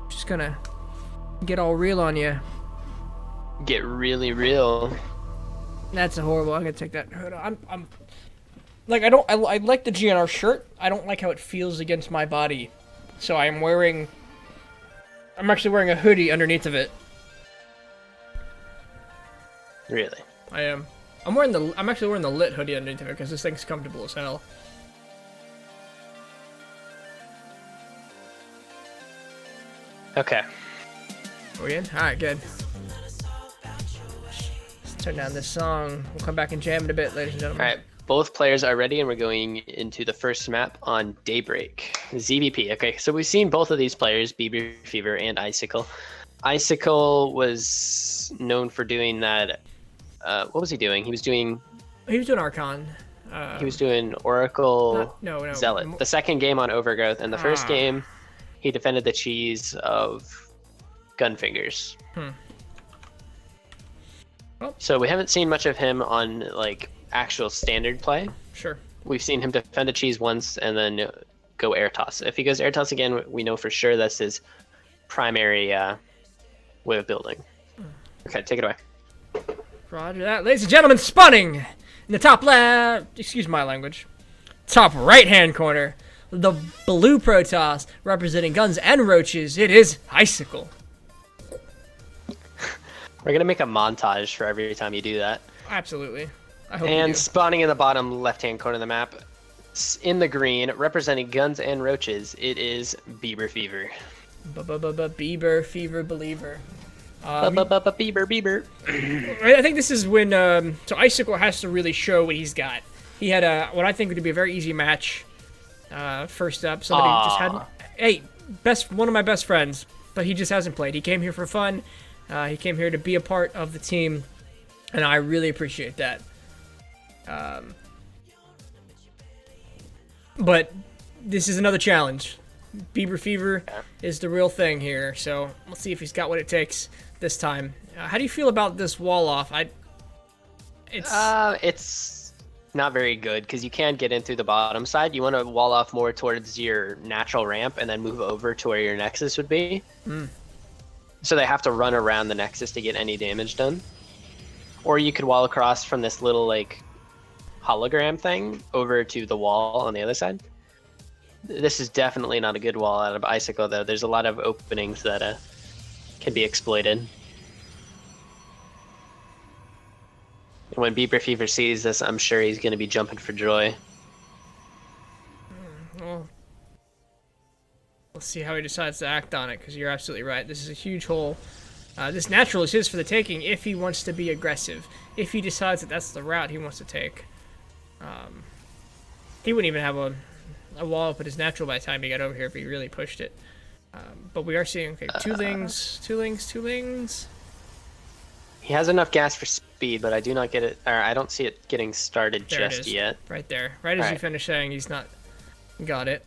Just gonna get all real on you. Get really real. That's a horrible. I'm gonna take that hood off. I'm like, I like the GNR shirt. I don't like how it feels against my body. So I'm actually wearing a hoodie underneath of it. Really? I am. I'm actually wearing the lit hoodie underneath of it because this thing's comfortable as hell. Okay. Are we in? All right, good. Let's turn down this song. We'll come back and jam it a bit, ladies and gentlemen. All right. Both players are ready, and we're going into the first map on Daybreak. ZVP. Okay, so we've seen both of these players, Bieber Fever and Icicle. Icicle was known for doing that. What was he doing? He was doing Archon. He was doing Oracle no. Zealot. The second game on Overgrowth, and the first game, he defended the cheese of Gunfingers. Well. So we haven't seen much of him on like actual standard play. Sure. We've seen him defend a cheese once and then go air toss. If he goes air toss again, we know for sure that's his primary way of building. Okay, take it away. Roger that. Ladies and gentlemen, spawning in the top left, excuse my language, top right-hand corner, the blue Protoss representing guns and roaches, it is Icicle. We're going to make a montage for every time you do that. Absolutely. I hope you And do. spawning in the bottom left-hand corner of the map, in the green, representing guns and roaches, it is Bieber Fever. Bieber Fever Believer. Bieber. I think this is when so Icicle has to really show what he's got. He had what I think would be a very easy match. First up, somebody just had one of my best friends, but he just hasn't played. He came here for fun. He came here to be a part of the team, and I really appreciate that. But this is another challenge. Bieber Fever is the real thing here, so let's see if he's got what it takes this time. How do you feel about this wall off? It's not very good because you can get in through the bottom side. You want to wall off more towards your natural ramp and then move over to where your nexus would be. So they have to run around the nexus to get any damage done. Or you could wall across from this little like hologram thing over to the wall on the other side. This is definitely not a good wall out of Icicle though. There's a lot of openings that can be exploited. When Bieber Fever sees this, I'm sure he's going to be jumping for joy. Well, let's see how he decides to act on it, because you're absolutely right. This is a huge hole. This natural is his for the taking if he wants to be aggressive. If he decides that that's the route he wants to take. He wouldn't even have a wall up at his natural by the time he got over here if he really pushed it. But we are seeing, okay, two lings. He has enough gas for speed, but I do not get it, or I don't see it getting started There it just is, yet. right there. Right as you finish saying he's not got it.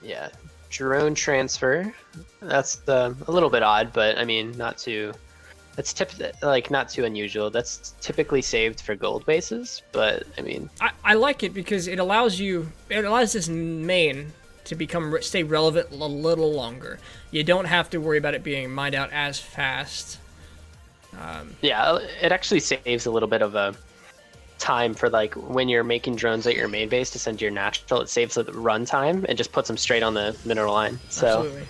Yeah, drone transfer. That's a little bit odd, but I mean, not too. That's not too unusual. That's typically saved for gold bases, but I mean, I like it because it allows this main to stay relevant a little longer. You don't have to worry about it being mined out as fast. Yeah, it actually saves a little bit of a time for like when you're making drones at your main base to send to your natural. It saves the run time and just puts them straight on the mineral line. So. Absolutely.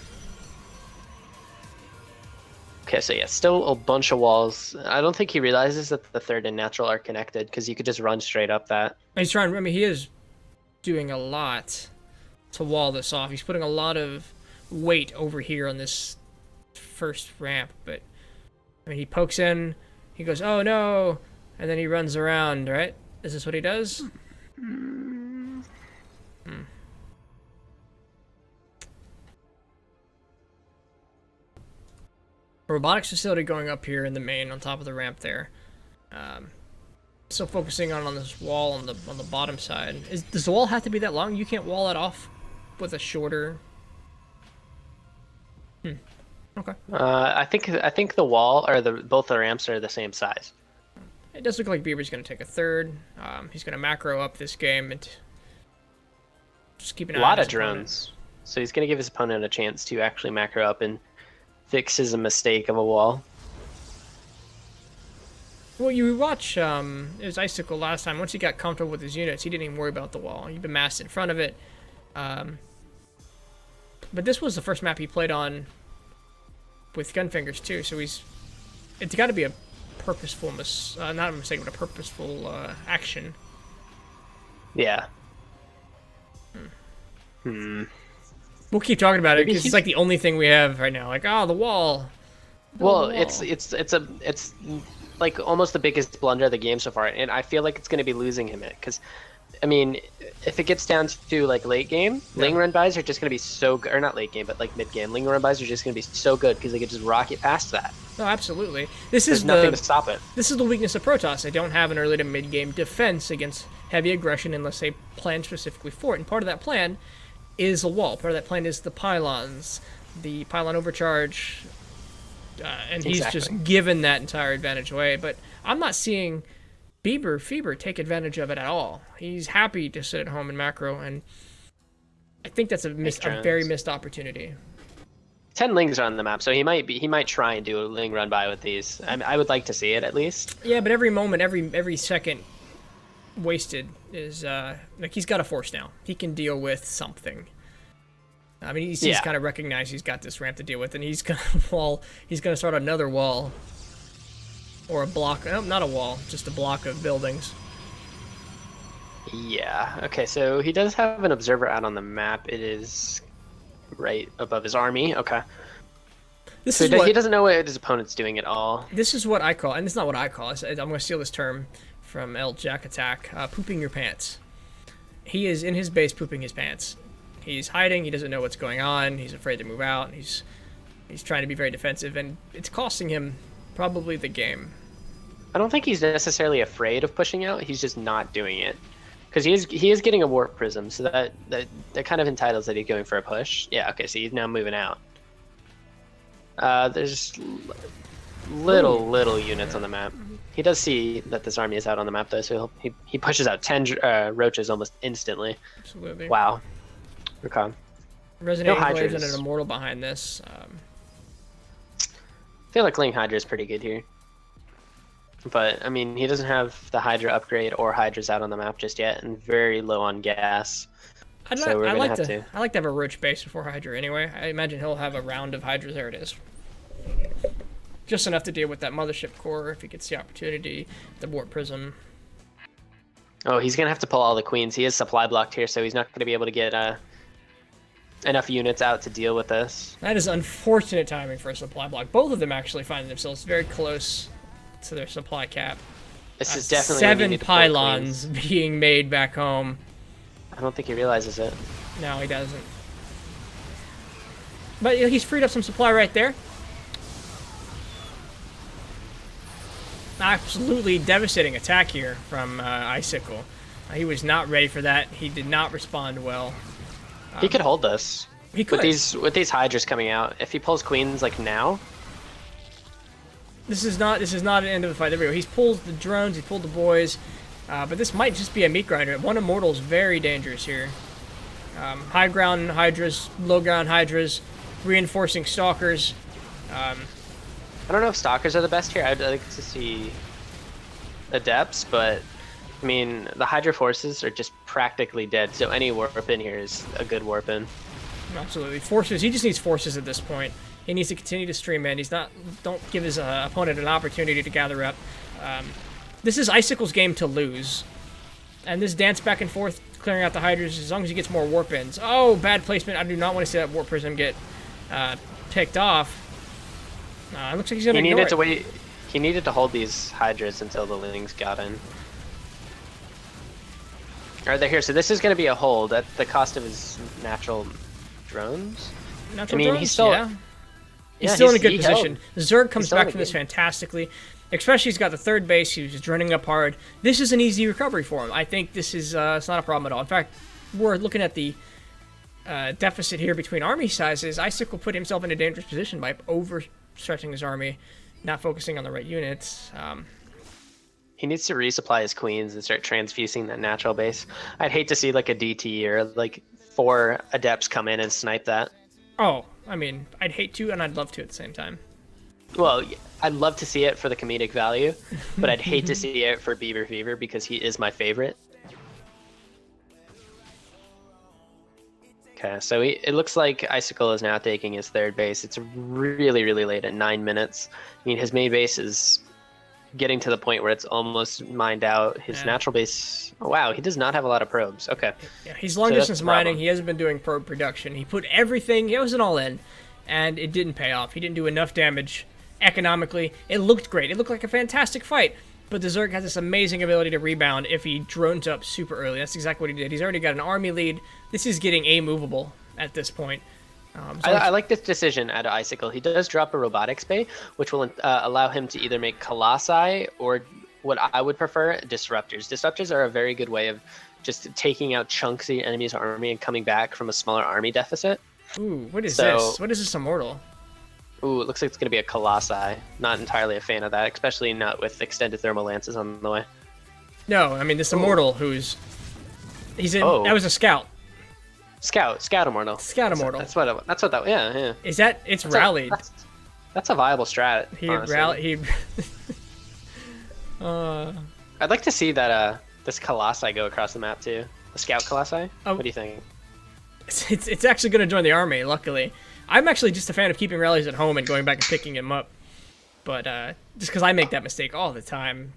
Okay, so yeah, still a bunch of walls. I don't think he realizes that the third and natural are connected because you could just run straight up that. He's trying. I mean, he is doing a lot to wall this off. He's putting a lot of weight over here on this first ramp, but I mean, he pokes in, he goes, "Oh no," and then he runs around. Right? Is this what he does? Robotics facility going up here in the main on top of the ramp there. Still focusing on this wall on the bottom side. Does the wall have to be that long? You can't wall it off with a shorter. Okay. I think the wall or both the ramps are the same size. It does look like Bieber's going to take a third. He's going to macro up this game and just keep an eye on A lot his of drones. So he's going to give his opponent a chance to actually macro up and fixes a mistake of a wall. Well, you watch, it was Icicle last time. Once he got comfortable with his units, he didn't even worry about the wall. He'd been massed in front of it. But this was the first map he played on with Gunfingers too, so it's got to be a purposeful, not a mistake, but a purposeful action. Yeah. We'll keep talking about it Maybe because it's he's- like the only thing we have right now. Like, oh, the wall. Well, the wall. it's like almost the biggest blunder of the game so far, and I feel like it's going to be losing him it because, I mean, if it gets down to like late game, Ling run bys are just going to be so good, or not late game, but like mid game, Ling run bys are just going to be so good because they could just rocket past that. No, absolutely. This There's is nothing the to stop it. this is the weakness of Protoss. They don't have an early to mid game defense against heavy aggression unless they plan specifically for it. And part of that plan is a wall. Part of that plan is the pylons, the pylon overcharge, and he's just given that entire advantage away. But I'm not seeing Fever take advantage of it at all. He's happy to sit at home in macro, and I think that's a very missed opportunity. 10 Lings are on the map, so he might try and do a Ling run by with these. I would like to see it at least. Yeah, but every moment, every second wasted is like he's got a force now. He can deal with something. I mean, he's kind of recognized he's got this ramp to deal with, and he's gonna start another wall. Or a block, no, not a wall, just a block of buildings. Yeah, okay, so he does have an observer out on the map. It is right above his army, okay. He doesn't know what his opponent's doing at all. This is what I call, and it's not what I call, I'm going to steal this term from El Jack Attack, pooping your pants. He is in his base pooping his pants. He's hiding, he doesn't know what's going on, he's afraid to move out, he's trying to be very defensive, and it's costing him probably the game. I don't think he's necessarily afraid of pushing out, he's just not doing it. Because he is getting a warp prism, so that kind of entitles that he's going for a push. Yeah, okay, so he's now moving out. There's little units on the map. He does see that this army is out on the map though, so he pushes out 10 roaches almost instantly. Absolutely. Wow. Okay. Resonating Glaives and an Immortal behind this. I feel like Ling Hydra is pretty good here. But, I mean, he doesn't have the Hydra upgrade or Hydras out on the map just yet, and very low on gas. I like to have a Roach base before Hydra anyway. I imagine he'll have a round of Hydras. There it is. Just enough to deal with that Mothership core if he gets the opportunity, the Warp Prism. Oh, he's going to have to pull all the Queens. He is supply blocked here, so he's not going to be able to get enough units out to deal with this. That is unfortunate timing for a supply block. Both of them actually find themselves very close to their supply cap. This is definitely 7 pylons being made back home. I don't think he realizes it. No, he doesn't. But he's freed up some supply right there. Absolutely devastating attack here from Icicle. He was not ready for that. He did not respond well. He could hold this. He could. With these Hydras coming out. If he pulls Queens like now. This is not an end of the fight. There we go. He's pulled the drones. He pulled the boys. But this might just be a meat grinder. One Immortal is very dangerous here. High ground Hydras, low ground Hydras, reinforcing Stalkers. I don't know if Stalkers are the best here. I'd like to see Adepts, but I mean, the Hydra forces are just practically dead, so any warp in here is a good warp in. Absolutely. Forces. He just needs forces at this point. He needs to continue to stream in. Don't give his opponent an opportunity to gather up. This is Icicle's game to lose. And this dance back and forth, clearing out the Hydras, as long as he gets more warp ins. Oh, bad placement. I do not want to see that warp prism get picked off. It looks like he's going to ignore it. He needed to hold these Hydras until the Lings got in. Alright, they're here. So this is going to be a hold at the cost of his natural drones. He's still in a good position. Zerg comes back from this fantastically. Especially he's got the third base. He was just running up hard. This is an easy recovery for him. I think this is it's not a problem at all. In fact, we're looking at the deficit here between army sizes. Icicle put himself in a dangerous position by overstretching his army, not focusing on the right units. He needs to resupply his Queens and start transfusing that natural base. I'd hate to see like a DT or like 4 Adepts come in and snipe that. Oh, I mean, I'd hate to and I'd love to at the same time. Well, I'd love to see it for the comedic value, but I'd hate to see it for Beaver Fever because he is my favorite. Okay, so it looks like Icicle is now taking his third base. It's really, really late at 9 minutes. I mean, his main base is getting to the point where it's almost mined out. His natural base. Oh, wow, he does not have a lot of probes. Okay. Yeah, he's long distance mining. He hasn't been doing probe production. He put everything. He was an all in, and it didn't pay off. He didn't do enough damage economically. It looked great. It looked like a fantastic fight. But the Zerg has this amazing ability to rebound if he drones up super early. That's exactly what he did. He's already got an army lead. This is getting A-movable at this point. I like this decision out of Icicle. He does drop a robotics bay, which will allow him to either make Colossi or what I would prefer, Disruptors. Disruptors are a very good way of just taking out chunks of the enemy's army and coming back from a smaller army deficit. Ooh, what is this? What is this immortal? Ooh, it looks like it's going to be a Colossi. Not entirely a fan of that, especially not with extended thermal lances on the way. No, I mean this immortal who's... He's in... That was a scout. Scout immortal. Scout immortal. That's what that. Yeah. Is that? It's rallied. That's a viable strat. I'd like to see that this Colossi go across the map too. The Scout Colossi. Oh. What do you think? It's actually going to join the army. Luckily, I'm actually just a fan of keeping rallies at home and going back and picking him up. But just because I make that mistake all the time.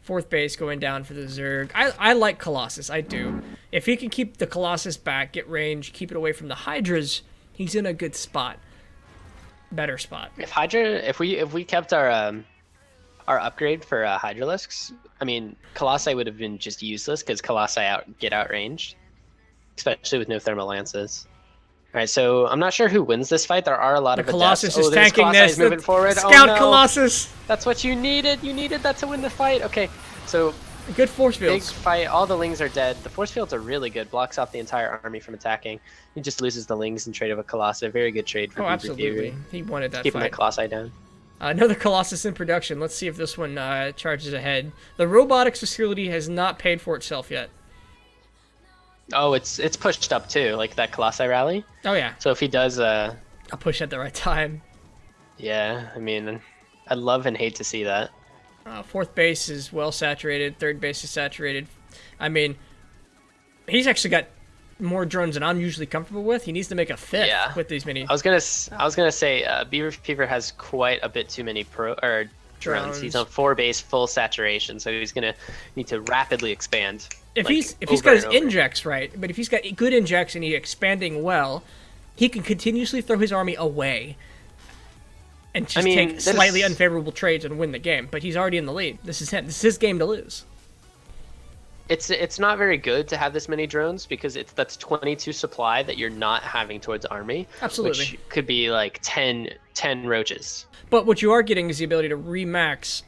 Fourth base going down for the Zerg. I like Colossus. I do. If he can keep the Colossus back, get range, keep it away from the Hydras, he's in a good spot. Better spot. If we kept our upgrade for Hydralisks, I mean, Colossi would have been just useless because Colossi get outranged, especially with no thermal lances. All right, so I'm not sure who wins this fight. There are a lot of Colossus is tanking this. Moving forward. Scout no. Colossus. That's what you needed. You needed that to win the fight. Okay, so good force fields. Big fight. All the lings are dead. The force fields are really good. Blocks off the entire army from attacking. He just loses the lings in trade of a Colossus. Very good trade for absolutely. He wanted that keeping fight. the Colossi down. Another Colossus in production. Let's see if this one charges ahead. The robotics facility has not paid for itself yet. Oh, it's pushed up too, like that Colossi rally. Oh yeah. So if he does I'll push at the right time. Yeah, I mean, I'd love and hate to see that. Fourth base is well saturated. Third base is saturated. I mean, he's actually got more drones than I'm usually comfortable with. He needs to make a fifth with these many. I was gonna say Beaver Fever has quite a bit too many drones. He's on 4 base, full saturation, so he's gonna need to rapidly expand. If he's got his injects right, but if he's got good injects and he's expanding well, he can continuously throw his army away and just take slightly unfavorable trades and win the game. But he's already in the lead. This is him. This is his game to lose. It's not very good to have this many drones because that's 22 supply that you're not having towards army. Absolutely. Which could be like 10 roaches. But what you are getting is the ability to remax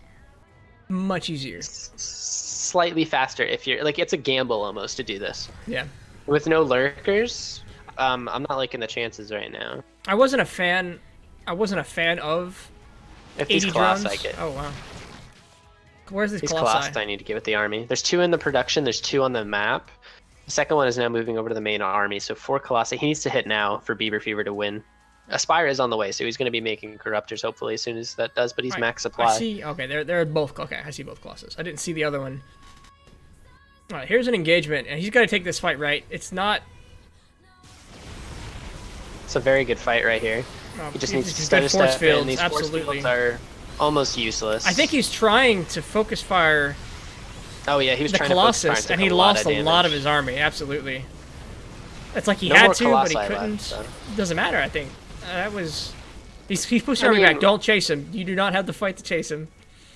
much easier. Slightly faster if you're like, it's a gamble almost to do this. Yeah. With no lurkers, I'm not liking the chances right now. I wasn't a fan of if 80 these drones. Colossi Oh wow. Where's these Colossi I need to get with the army. There's 2 in the production, there's 2 on the map. The second one is now moving over to the main army, so 4 Colossi. He needs to hit now for Beaver Fever to win. Aspire is on the way, so he's going to be making Corruptors hopefully as soon as that does, but he's max supply. I see, okay, they're both, okay, I see both Colossus. I didn't see the other one. All right, here's an engagement, and he's got to take this fight right. It's not... It's a very good fight right here. He just needs to stutter step, and these force fields are almost useless. I think he's trying to focus fire. Oh yeah, he was trying Colossus, to focus fire, and he lost a lot of his army. Absolutely. It's like he had to, but he couldn't. Left, so. Doesn't matter. I think that was. He's pushed army back. Don't chase him. You do not have the fight to chase him.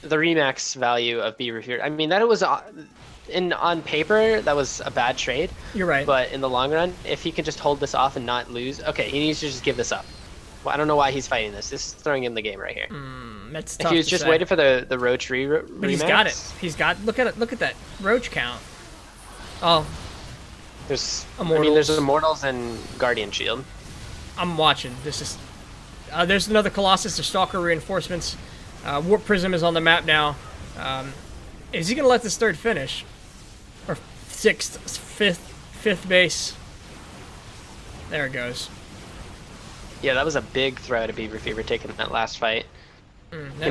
The remax value of Beaver Fever. I mean, that was on paper that was a bad trade. You're right. But in the long run, if he can just hold this off and not lose, okay, he needs to just give this up. Well, I don't know why he's fighting this. This is throwing him the game right here. That's if tough he was just waiting for the Roach But he's got it. He's got. Look at that Roach count. Oh. There's Immortals. I mean, there's Immortals and Guardian Shield. I'm watching. This is. There's another Colossus. There's Stalker reinforcements. Warp Prism is on the map now. Is he gonna let this third finish? Or fifth base? There it goes. Yeah, that was a big throw to Beaver Fever taking that last fight. He might